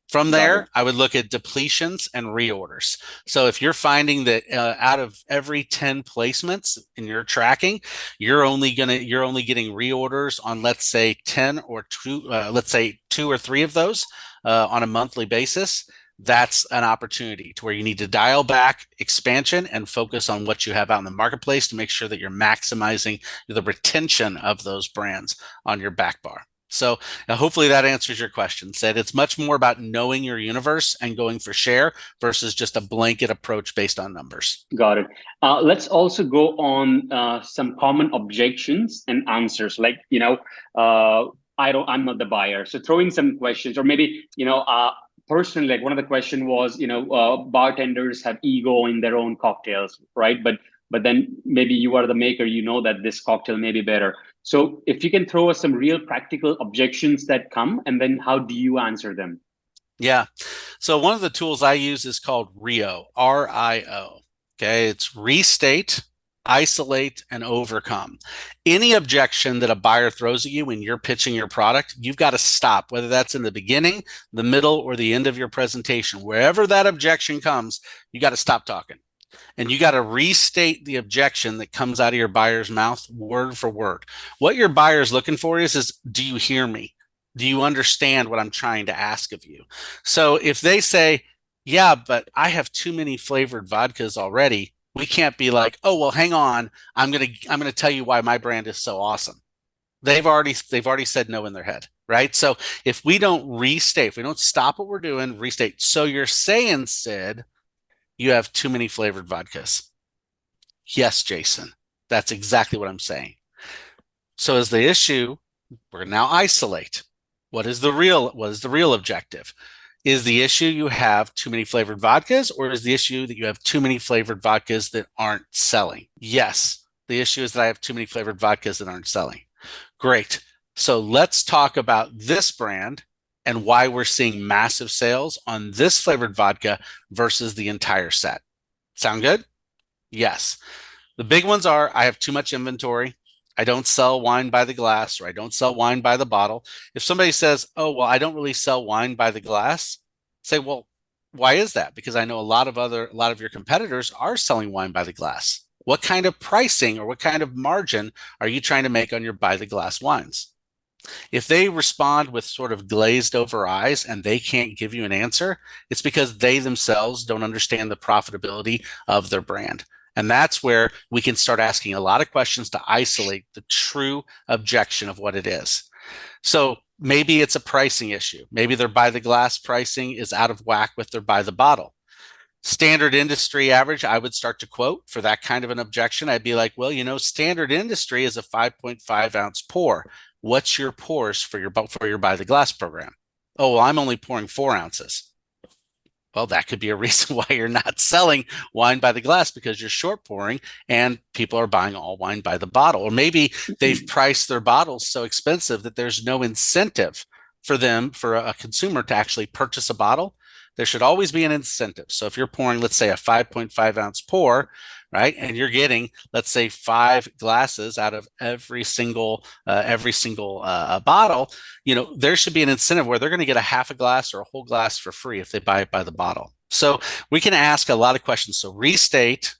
From there, I would look at depletions and reorders. So if you're finding that out of every 10 placements in your tracking, you're only getting reorders on, let's say, 10 or 2, let's say 2 or 3 of those on a monthly basis, that's an opportunity to where you need to dial back expansion and focus on what you have out in the marketplace to make sure that you're maximizing the retention of those brands on your back bar. So hopefully that answers your question, Sid. It's much more about knowing your universe and going for share versus just a blanket approach based on numbers. Got it. Let's also go on some common objections and answers. Like, I'm not the buyer. So throw in some questions, or maybe, personally, like one of the question was, bartenders have ego in their own cocktails, right? But then maybe you are the maker, you know that this cocktail may be better. So if you can throw us some real practical objections that come, and then how do you answer them? Yeah. So one of the tools I use is called RIO, RIO. Okay. It's restate, isolate, and overcome. Any objection that a buyer throws at you when you're pitching your product, you've got to stop, whether that's in the beginning, the middle, or the end of your presentation. Wherever that objection comes, you got to stop talking. And you got to restate the objection that comes out of your buyer's mouth word for word. What your buyer is looking for is do you hear me? Do you understand what I'm trying to ask of you? So if they say, yeah, but I have too many flavored vodkas already, we can't be like, oh, well, hang on. I'm gonna tell you why my brand is so awesome. They've already said no in their head, right? So if we don't restate, if we don't stop what we're doing, restate. So you're saying, Sid, you have too many flavored vodkas. Yes, Jason, that's exactly what I'm saying. So as the issue, we're going to now isolate. What is the real objective? Is the issue you have too many flavored vodkas, or is the issue that you have too many flavored vodkas that aren't selling? Yes, the issue is that I have too many flavored vodkas that aren't selling. Great. So let's talk about this brand and why we're seeing massive sales on this flavored vodka versus the entire set. Sound good? Yes. The big ones are I have too much inventory. I don't sell wine by the glass, or I don't sell wine by the bottle. If somebody says, oh, well, I don't really sell wine by the glass, say, well, why is that? Because I know a lot of your competitors are selling wine by the glass. What kind of pricing or what kind of margin are you trying to make on your by the glass wines? If they respond with sort of glazed over eyes and they can't give you an answer, it's because they themselves don't understand the profitability of their brand. And that's where we can start asking a lot of questions to isolate the true objection of what it is. So maybe it's a pricing issue. Maybe their by the glass pricing is out of whack with their by the bottle. Standard industry average, I would start to quote for that kind of an objection. I'd be like, well, standard industry is a 5.5 ounce pour. What's your pours for your by the glass program? Oh, well, I'm only pouring 4 ounces. Well, that could be a reason why you're not selling wine by the glass, because you're short pouring and people are buying all wine by the bottle. Or maybe they've priced their bottles so expensive that there's no incentive for a consumer to actually purchase a bottle. There should always be an incentive. So if you're pouring, let's say, a 5.5 ounce pour, right, and you're getting, let's say, 5 glasses out of every single bottle, there should be an incentive where they're going to get a half a glass or a whole glass for free if they buy it by the bottle. So we can ask a lot of questions. So restate,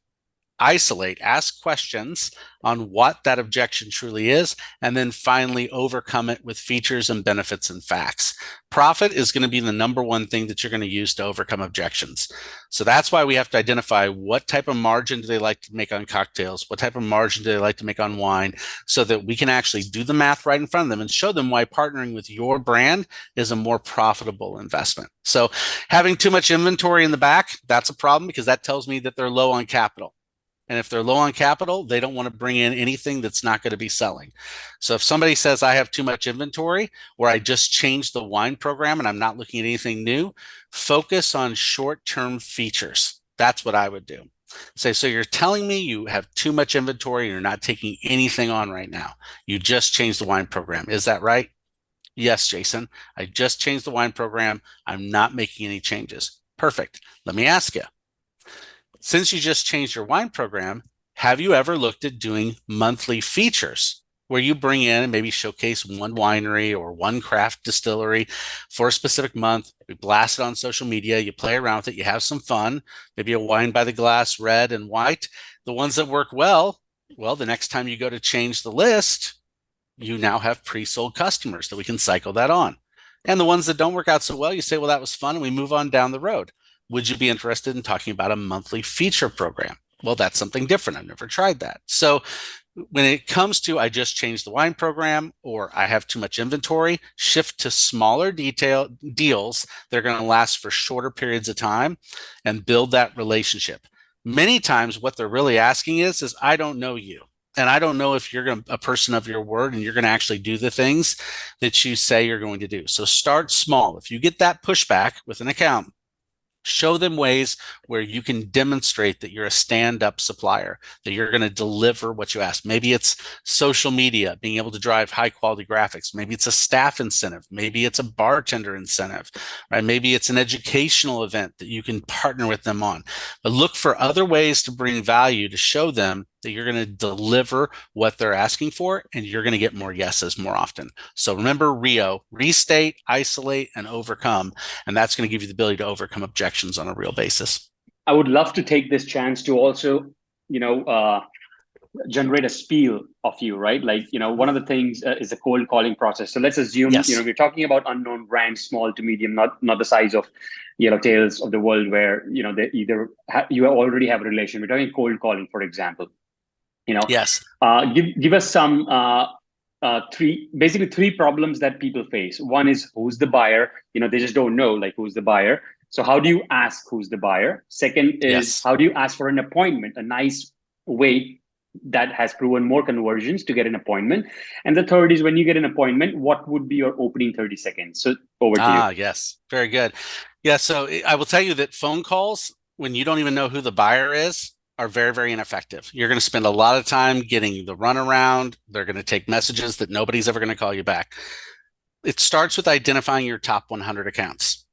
isolate, ask questions on what that objection truly is, and then finally overcome it with features and benefits and facts. Profit is going to be the number one thing that you're going to use to overcome objections. So that's why we have to identify what type of margin do they like to make on cocktails, what type of margin do they like to make on wine, so that we can actually do the math right in front of them and show them why partnering with your brand is a more profitable investment. So having too much inventory in the back, that's a problem, because that tells me that they're low on capital. And if they're low on capital, they don't want to bring in anything that's not going to be selling. So if somebody says I have too much inventory, or I just changed the wine program and I'm not looking at anything new, focus on short-term features. That's what I would do. Say, so you're telling me you have too much inventory and you're not taking anything on right now. You just changed the wine program. Is that right? Yes, Jason. I just changed the wine program. I'm not making any changes. Perfect. Let me ask you. Since you just changed your wine program, have you ever looked at doing monthly features where you bring in and maybe showcase one winery or one craft distillery for a specific month? You blast it on social media, you play around with it, you have some fun, maybe a wine by the glass, red and white. The ones that work well, the next time you go to change the list, you now have pre-sold customers that we can cycle that on. And the ones that don't work out so well, you say, well, that was fun, and we move on down the road. Would you be interested in talking about a monthly feature program? Well, that's something different. I've never tried that. So when it comes to I just changed the wine program or I have too much inventory, shift to smaller detail deals. They're going to last for shorter periods of time and build that relationship. Many times what they're really asking is I don't know you. And I don't know if you're a person of your word and you're going to actually do the things that you say you're going to do. So start small. If you get that pushback with an account, show them ways where you can demonstrate that you're a stand-up supplier, that you're going to deliver what you ask. Maybe it's social media, being able to drive high-quality graphics. Maybe it's a staff incentive. Maybe it's a bartender incentive, right? Maybe it's an educational event that you can partner with them on. But look for other ways to bring value to show them that you're going to deliver what they're asking for, and you're going to get more yeses more often. So remember RIO, restate, isolate, and overcome. And that's going to give you the ability to overcome objections on a real basis. I would love to take this chance to also, generate a spiel of you, right? Like, one of the things is a cold calling process. So let's assume, Yes. We're talking about unknown brands, small to medium, not the size of YellowTails of the world where, they either you already have a relation. We're talking cold calling, for example. Yes. Give us some three problems that people face. One is who's the buyer? They just don't know like who's the buyer. So how do you ask who's the buyer? Second is how do you ask for an appointment? A nice way that has proven more conversions to get an appointment. And the third is when you get an appointment, what would be your opening 30 seconds? So over to you. Yes. Very good. Yeah. So I will tell you that phone calls, when you don't even know who the buyer is, are very, very ineffective. You're going to spend a lot of time getting the runaround. They're going to take messages that nobody's ever going to call you back. It starts with identifying your top 100 accounts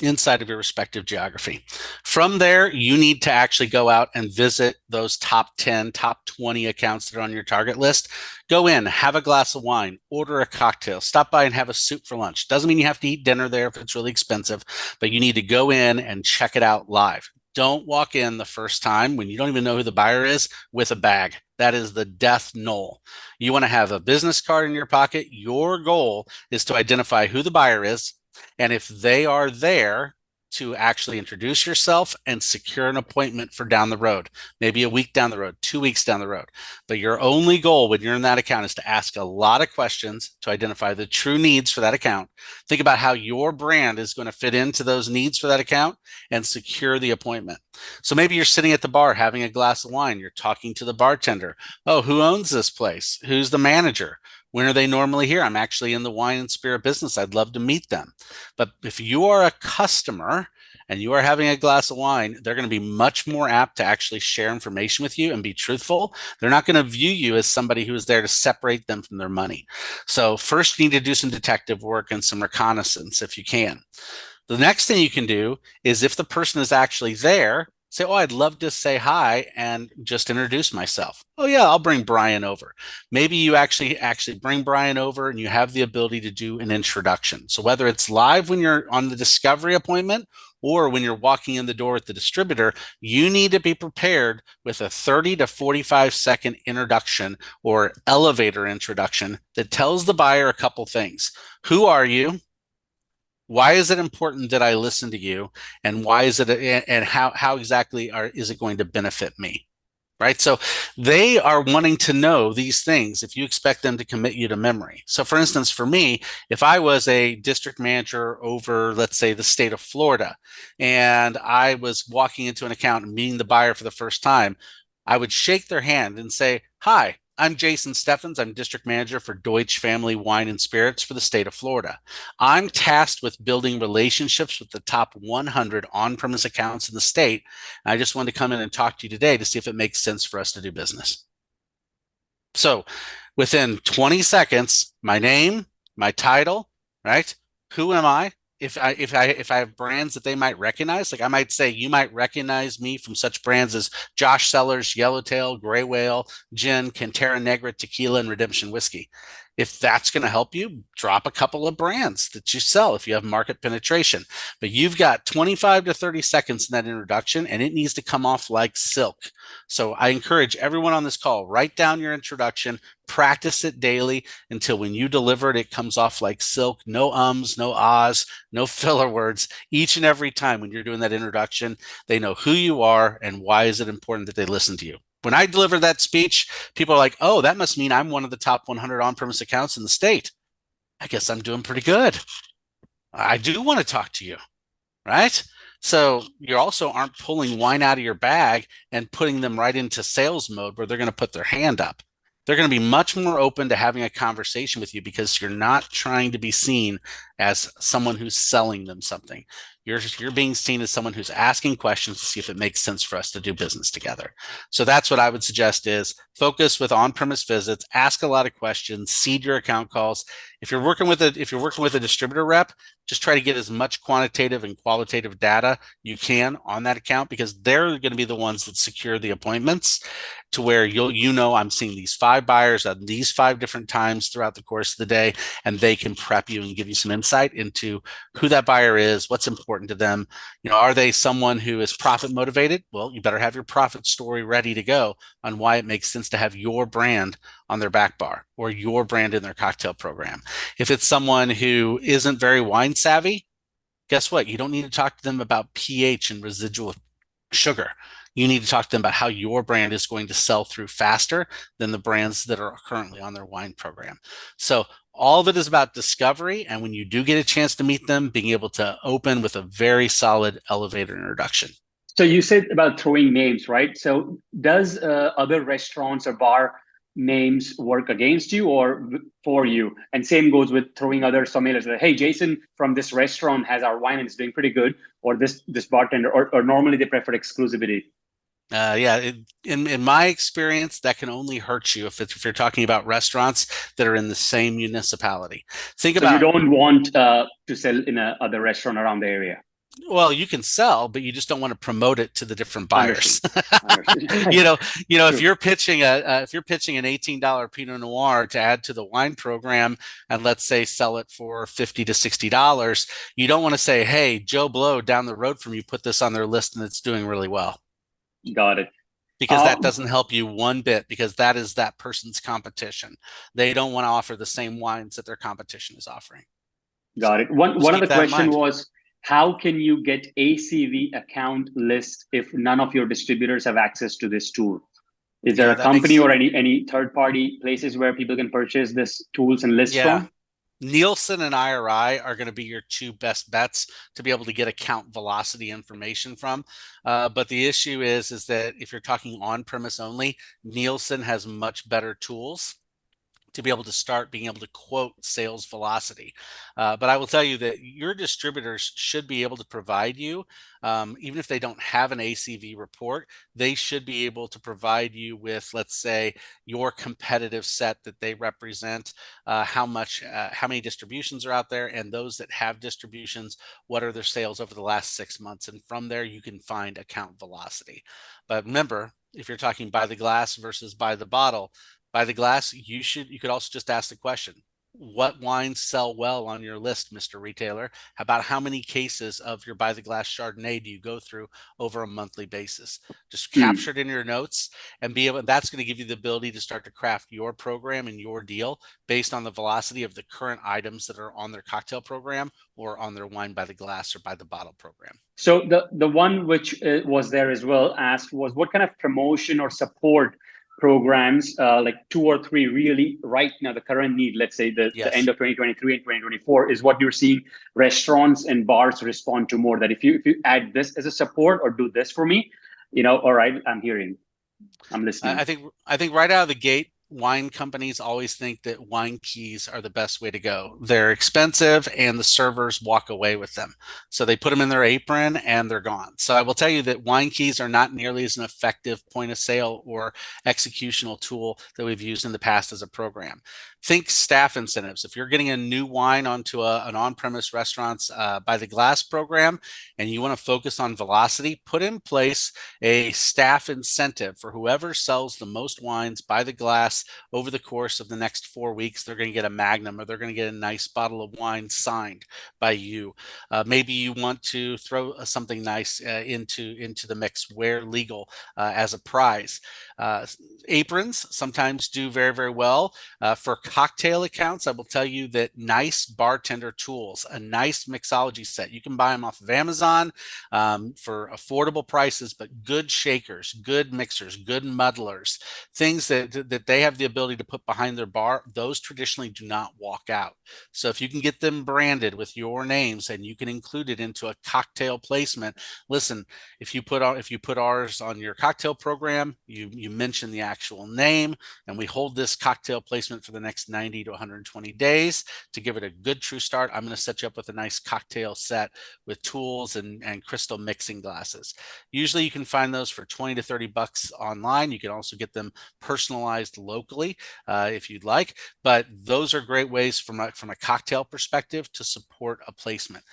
inside of your respective geography. From there, you need to actually go out and visit those top 10, top 20 accounts that are on your target list. Go in, have a glass of wine, order a cocktail, stop by and have a soup for lunch. Doesn't mean you have to eat dinner there if it's really expensive, but you need to go in and check it out live. Don't walk in the first time when you don't even know who the buyer is with a bag. That is the death knell. You want to have a business card in your pocket. Your goal is to identify who the buyer is, and if they are there, to actually introduce yourself and secure an appointment for down the road, maybe a week down the road, 2 weeks down the road. But your only goal when you're in that account is to ask a lot of questions to identify the true needs for that account. Think about how your brand is going to fit into those needs for that account and secure the appointment. So maybe you're sitting at the bar having a glass of wine. You're talking to the bartender. Oh, who owns this place? Who's the manager? When are they normally here? I'm actually in the wine and spirit business. I'd love to meet them. But if you are a customer and you are having a glass of wine, they're going to be much more apt to actually share information with you and be truthful. They're not going to view you as somebody who is there to separate them from their money. So first, you need to do some detective work and some reconnaissance if you can. The next thing you can do is if the person is actually there, say, oh, I'd love to say hi and just introduce myself. Oh yeah, I'll bring Brian over. Maybe you actually bring Brian over and you have the ability to do an introduction. So whether it's live when you're on the discovery appointment or when you're walking in the door at the distributor, you need to be prepared with a 30 to 45-second introduction or elevator introduction that tells the buyer a couple things. Who are you? Why is it important that I listen to you? And why is it, and how exactly is it going to benefit me? Right? So they are wanting to know these things if you expect them to commit you to memory. So for instance, for me, if I was a district manager over, let's say, the state of Florida, and I was walking into an account and meeting the buyer for the first time, I would shake their hand and say, hi, I'm Jason Steffens. I'm district manager for Deutsch Family Wine and Spirits for the state of Florida. I'm tasked with building relationships with the top 100 on-premise accounts in the state. And I just wanted to come in and talk to you today to see if it makes sense for us to do business. So within 20 seconds, my name, my title, right? Who am I? If I have brands that they might recognize, like I might say, you might recognize me from such brands as Josh Cellars, YellowTail, Gray Whale, Gin, Cantera Negra, Tequila, and Redemption Whiskey. If that's going to help you, drop a couple of brands that you sell if you have market penetration. But you've got 25 to 30 seconds in that introduction, and it needs to come off like silk. So I encourage everyone on this call, write down your introduction, practice it daily until when you deliver it, it comes off like silk. No ums, no ahs, no filler words. Each and every time when you're doing that introduction, they know who you are and why is it important that they listen to you. when I deliver that speech, people are like, oh, that must mean I'm one of the top 100 on-premise accounts in the state. I guess I'm doing pretty good. I do want to talk to you, right? So you also aren't pulling wine out of your bag and putting them right into sales mode where they're going to put their hand up. They're going to be much more open to having a conversation with you because you're not trying to be seen as someone who's selling them something. You're being seen as someone who's asking questions to see if it makes sense for us to do business together. So that's what I would suggest is focus with on-premise visits, ask a lot of questions, seed your account calls. If you're working with a distributor rep, just try to get as much quantitative and qualitative data you can on that account because they're going to be the ones that secure the appointments to where I'm seeing these 5 buyers at these 5 different times throughout the course of the day, and they can prep you and give you some insight into who that buyer is, what's important to them. Are they someone who is profit motivated? Well, you better have your profit story ready to go on why it makes sense to have your brand on their back bar or your brand in their cocktail program. If it's someone who isn't very wine savvy, guess what? You don't need to talk to them about pH and residual sugar. You need to talk to them about how your brand is going to sell through faster than the brands that are currently on their wine program. So all of it is about discovery. And when you do get a chance to meet them, being able to open with a very solid elevator introduction. So you said about throwing names, right? So does other restaurants or bar names work against you or for you? And same goes with throwing other sommeliers. Like, hey, Jason from this restaurant has our wine and it's doing pretty good. Or this bartender, or normally they prefer exclusivity. In my experience, that can only hurt you if you're talking about restaurants that are in the same municipality. So you don't want to sell in a other restaurant around the area. Well, you can sell, but you just don't want to promote it to the different buyers. Understood. If you're pitching an $18 Pinot Noir to add to the wine program, and let's say sell it for $50 to $60, you don't want to say, "Hey, Joe Blow down the road from you put this on their list and it's doing really well." Got it. Because that doesn't help you one bit, because that is that person's competition. They don't want to offer the same wines that their competition is offering. Got it. One of the question was, how can you get ACV account list if none of your distributors have access to this tool? Is there a company or any third-party places where people can purchase this tools and lists from? Nielsen and IRI are going to be your 2 best bets to be able to get account velocity information from. But the issue is that if you're talking on-premise only, Nielsen has much better tools to be able to start being able to quote sales velocity. But I will tell you that your distributors should be able to provide you, even if they don't have an ACV report, they should be able to provide you with, let's say, your competitive set that they represent, how many distributions are out there, and those that have distributions, what are their sales over the last 6 months. And from there, you can find account velocity. But remember, if you're talking by the glass versus by the bottle, by the glass, you could also just ask the question, what wines sell well on your list, Mr. Retailer? About how many cases of your by the glass Chardonnay do you go through over a monthly basis? Just capture it in your notes and that's going to give you the ability to start to craft your program and your deal based on the velocity of the current items that are on their cocktail program or on their wine by the glass or by the bottle program. So the one which was there as well asked was, what kind of promotion or support programs, like 2 or 3 really right now, the current need, let's say the end of 2023 and 2024 is what you're seeing restaurants and bars respond to more, that if you add this as a support or do this for me, all right, I'm listening. I think right out of the gate, wine companies always think that wine keys are the best way to go. They're expensive and the servers walk away with them. So they put them in their apron and they're gone. So I will tell you that wine keys are not nearly as an effective point of sale or executional tool that we've used in the past as a program. Think staff incentives. If you're getting a new wine onto an on-premise restaurant's by the glass program and you want to focus on velocity, put in place a staff incentive for whoever sells the most wines by the glass over the course of the next 4 weeks. They're going to get a magnum or they're going to get a nice bottle of wine signed by you. Maybe you want to throw something nice into the mix where legal as a prize. Aprons sometimes do very, very well. For cocktail accounts, I will tell you that nice bartender tools, a nice mixology set, you can buy them off of Amazon for affordable prices, but good shakers, good mixers, good muddlers, things that they have the ability to put behind their bar, those traditionally do not walk out. So if you can get them branded with your names and you can include it into a cocktail placement, listen, if you put ours on your cocktail program, you mention the actual name, and we hold this cocktail placement for the next 90 to 120 days to give it a good true start. I'm going to set you up with a nice cocktail set with tools and crystal mixing glasses. Usually you can find those for 20 to 30 bucks online. You can also get them personalized locally if you'd like, but those are great ways from a cocktail perspective to support a placement.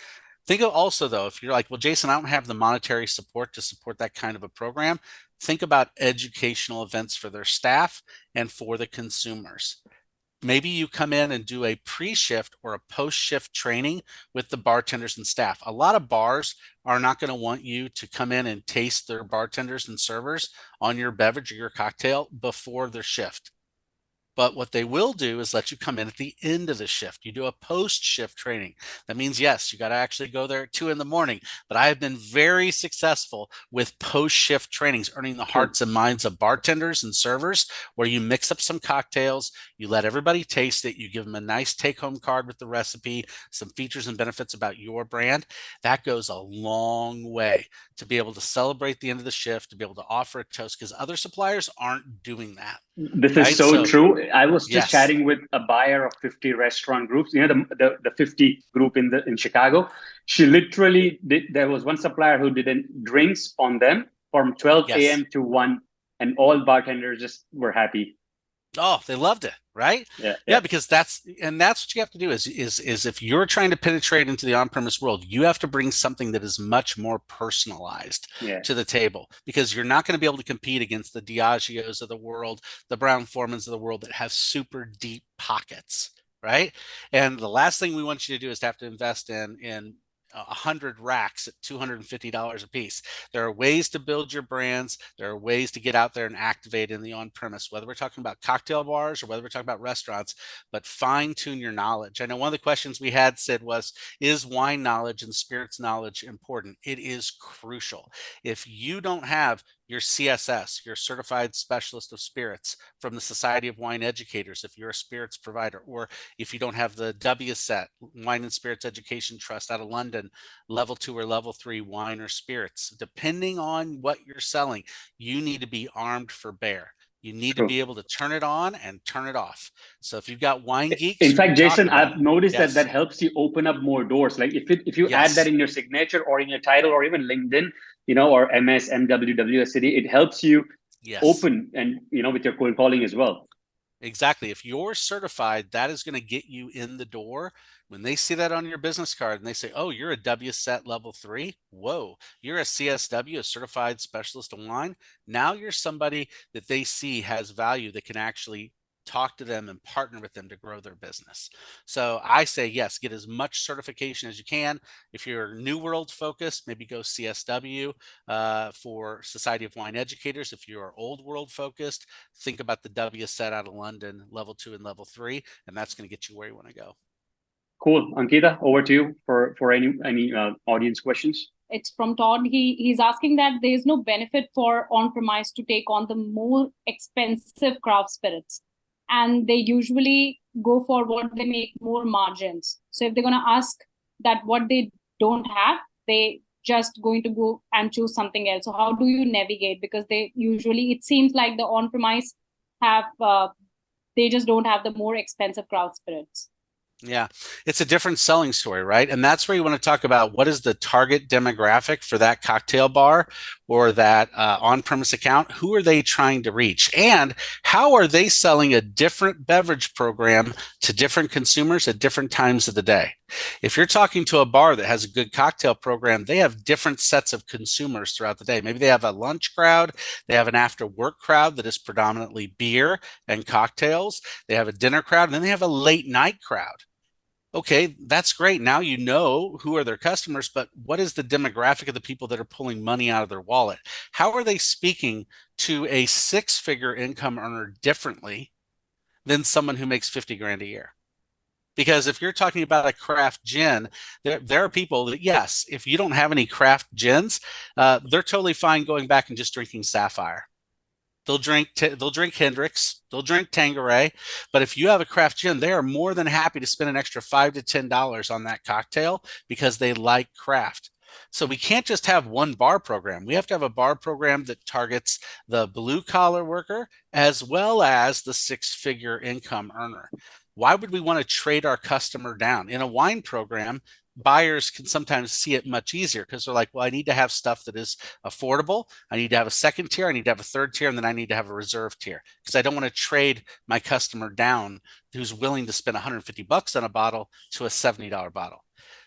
Think of also, though, if you're like, well, Jason, I don't have the monetary support to support that kind of a program, think about educational events for their staff and for the consumers. Maybe you come in and do a pre-shift or a post-shift training with the bartenders and staff. A lot of bars are not going to want you to come in and taste their bartenders and servers on your beverage or your cocktail before their shift. But what they will do is let you come in at the end of the shift. You do a post-shift training. That means, yes, you got to actually go there at 2 in the morning. But I have been very successful with post-shift trainings, earning the hearts and minds of bartenders and servers, where you mix up some cocktails, you let everybody taste it, you give them a nice take-home card with the recipe, some features and benefits about your brand. That goes a long way to be able to celebrate the end of the shift, to be able to offer a toast, because other suppliers aren't doing that. This is so true. I was just yes. chatting with a buyer of 50 restaurant groups, the 50 group in Chicago. She literally did, there was one supplier who did drinks on them from 12 a.m. to 1, and all bartenders just were happy. Oh, they loved it, right? Yeah, because that's what you have to do is if you're trying to penetrate into the on-premise world, you have to bring something that is much more personalized to the table, because you're not going to be able to compete against the Diageos of the world, the Brown-Formans of the world that have super deep pockets, right? And the last thing we want you to do is to have to invest in 100 racks at $250 a piece. There are ways to build your brands. There are ways to get out there and activate in the on-premise, whether we're talking about cocktail bars or whether we're talking about restaurants, but fine tune your knowledge. I know one of the questions we had, Sid, was, is wine knowledge and spirits knowledge important? It is crucial. If you don't have your CSS, your Certified Specialist of Spirits from the Society of Wine Educators, if you're a spirits provider, or if you don't have the WSET, Wine and Spirits Education Trust out of London, level 2 or level 3 wine or spirits, depending on what you're selling, you need to be armed for bear. You need to be able to turn it on and turn it off. So if you've got wine geeks, in fact, Jason, I've noticed that helps you open up more doors. Like if you add that in your signature or in your title or even LinkedIn, or MS, MW, WSCD, it helps you open and with your cold calling as well. Exactly. If you're certified, that is going to get you in the door. When they see that on your business card and they say, oh, you're a WSET level 3. Whoa, you're a CSW, a Certified Specialist of Wine. Now you're somebody that they see has value that can actually talk to them and partner with them to grow their business. So I say, yes, get as much certification as you can. If you're New World focused, maybe go CSW for Society of Wine Educators. If you're Old World focused, think about the WSET out of London, level 2 and level 3, and that's going to get you where you want to go. Cool. Ankita, over to you for any audience questions. It's from Todd. He's asking that there is no benefit for on-premise to take on the more expensive craft spirits, and they usually go for what they make more margins. So if they're going to ask that what they don't have, they just going to go and choose something else. So how do you navigate? Because they usually, it seems like the on-premise have, they just don't have the more expensive craft spirits. Yeah, it's a different selling story, right? And that's where you want to talk about what is the target demographic for that cocktail bar or that on-premise account. Who are they trying to reach? And how are they selling a different beverage program to different consumers at different times of the day? If you're talking to a bar that has a good cocktail program, they have different sets of consumers throughout the day. Maybe they have a lunch crowd, they have an after work crowd that is predominantly beer and cocktails, they have a dinner crowd, and then they have a late night crowd. Okay, that's great. Now you know who are their customers, but what is the demographic of the people that are pulling money out of their wallet? How are they speaking to a six-figure income earner differently than someone who makes 50 grand a year? Because if you're talking about a craft gin, there are people that, yes, if you don't have any craft gins, they're totally fine going back and just drinking Sapphire. They'll drink Hendrix, they'll drink Tanqueray, but if you have a craft gin, they are more than happy to spend an extra $5 to $10 on that cocktail because they like craft. So we can't just have one bar program. We have to have a bar program that targets the blue collar worker as well as the six-figure income earner. Why would we want to trade our customer down? In a wine program, buyers can sometimes see it much easier because they're like, well, I need to have stuff that is affordable. I need to have a second tier. I need to have a third tier. And then I need to have a reserve tier because I don't want to trade my customer down who's willing to spend $150 on a bottle to a $70 bottle.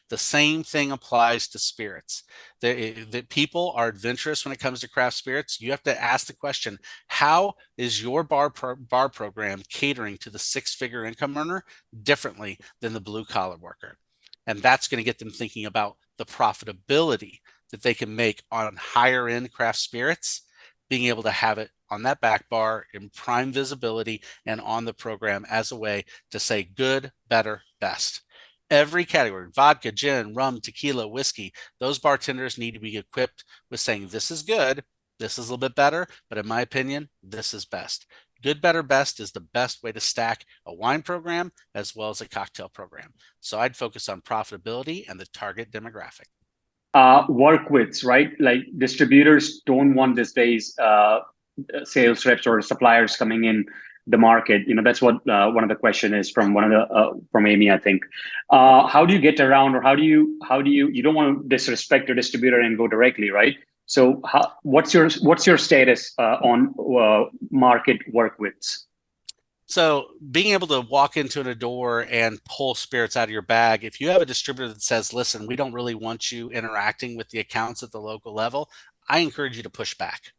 The same thing applies to spirits. The people are adventurous when it comes to craft spirits. You have to ask the question, how is your bar program catering to the six-figure income earner differently than the blue-collar worker? And that's going to get them thinking about the profitability that they can make on higher end craft spirits, being able to have it on that back bar in prime visibility and on the program as a way to say good, better, best. Every category, vodka, gin, rum, tequila, whiskey, those bartenders need to be equipped with saying, this is good, this is a little bit better, but in my opinion, this is best. Good, better, best is the best way to stack a wine program as well as a cocktail program. So I'd focus on profitability and the target demographic. Work with, right? Like distributors don't want these days sales reps or suppliers coming in the market. That's what one of the question is from one of the from Amy, I think. How do you get around, or how do you don't want to disrespect your distributor and go directly, right? So what's your status on market work with? So being able to walk into a door and pull spirits out of your bag, if you have a distributor that says, listen, we don't really want you interacting with the accounts at the local level, I encourage you to push back.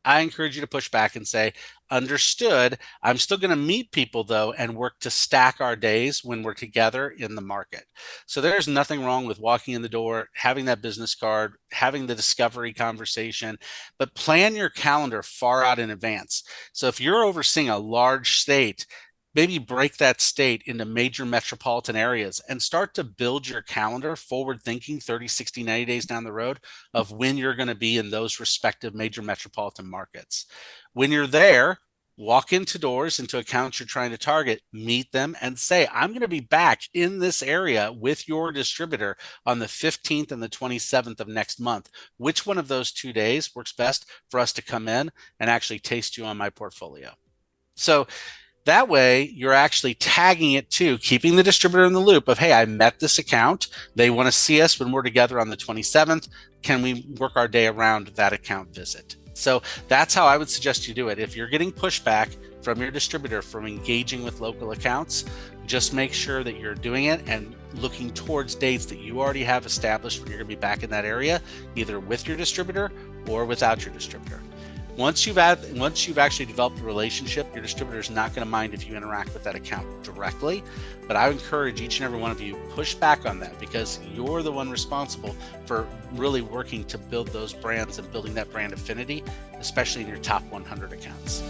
I encourage you to push back and say, understood. I'm still going to meet people though and work to stack our days when we're together in the market. So there's nothing wrong with walking in the door, having that business card, having the discovery conversation, but plan your calendar far out in advance. So if you're overseeing a large state, maybe break that state into major metropolitan areas and start to build your calendar forward thinking 30, 60, 90 days down the road of when you're going to be in those respective major metropolitan markets. When you're there, walk into doors, into accounts you're trying to target, meet them and say, I'm going to be back in this area with your distributor on the 15th and the 27th of next month. Which one of those 2 days works best for us to come in and actually taste you on my portfolio? So that way, you're actually tagging it to keeping the distributor in the loop of, hey, I met this account. They want to see us when we're together on the 27th. Can we work our day around that account visit? So that's how I would suggest you do it. If you're getting pushback from your distributor from engaging with local accounts, just make sure that you're doing it and looking towards dates that you already have established when you're going to be back in that area, either with your distributor or without your distributor. Once you've actually developed a relationship, your distributor is not going to mind if you interact with that account directly. But I encourage each and every one of you push back on that because you're the one responsible for really working to build those brands and building that brand affinity, especially in your top 100 accounts.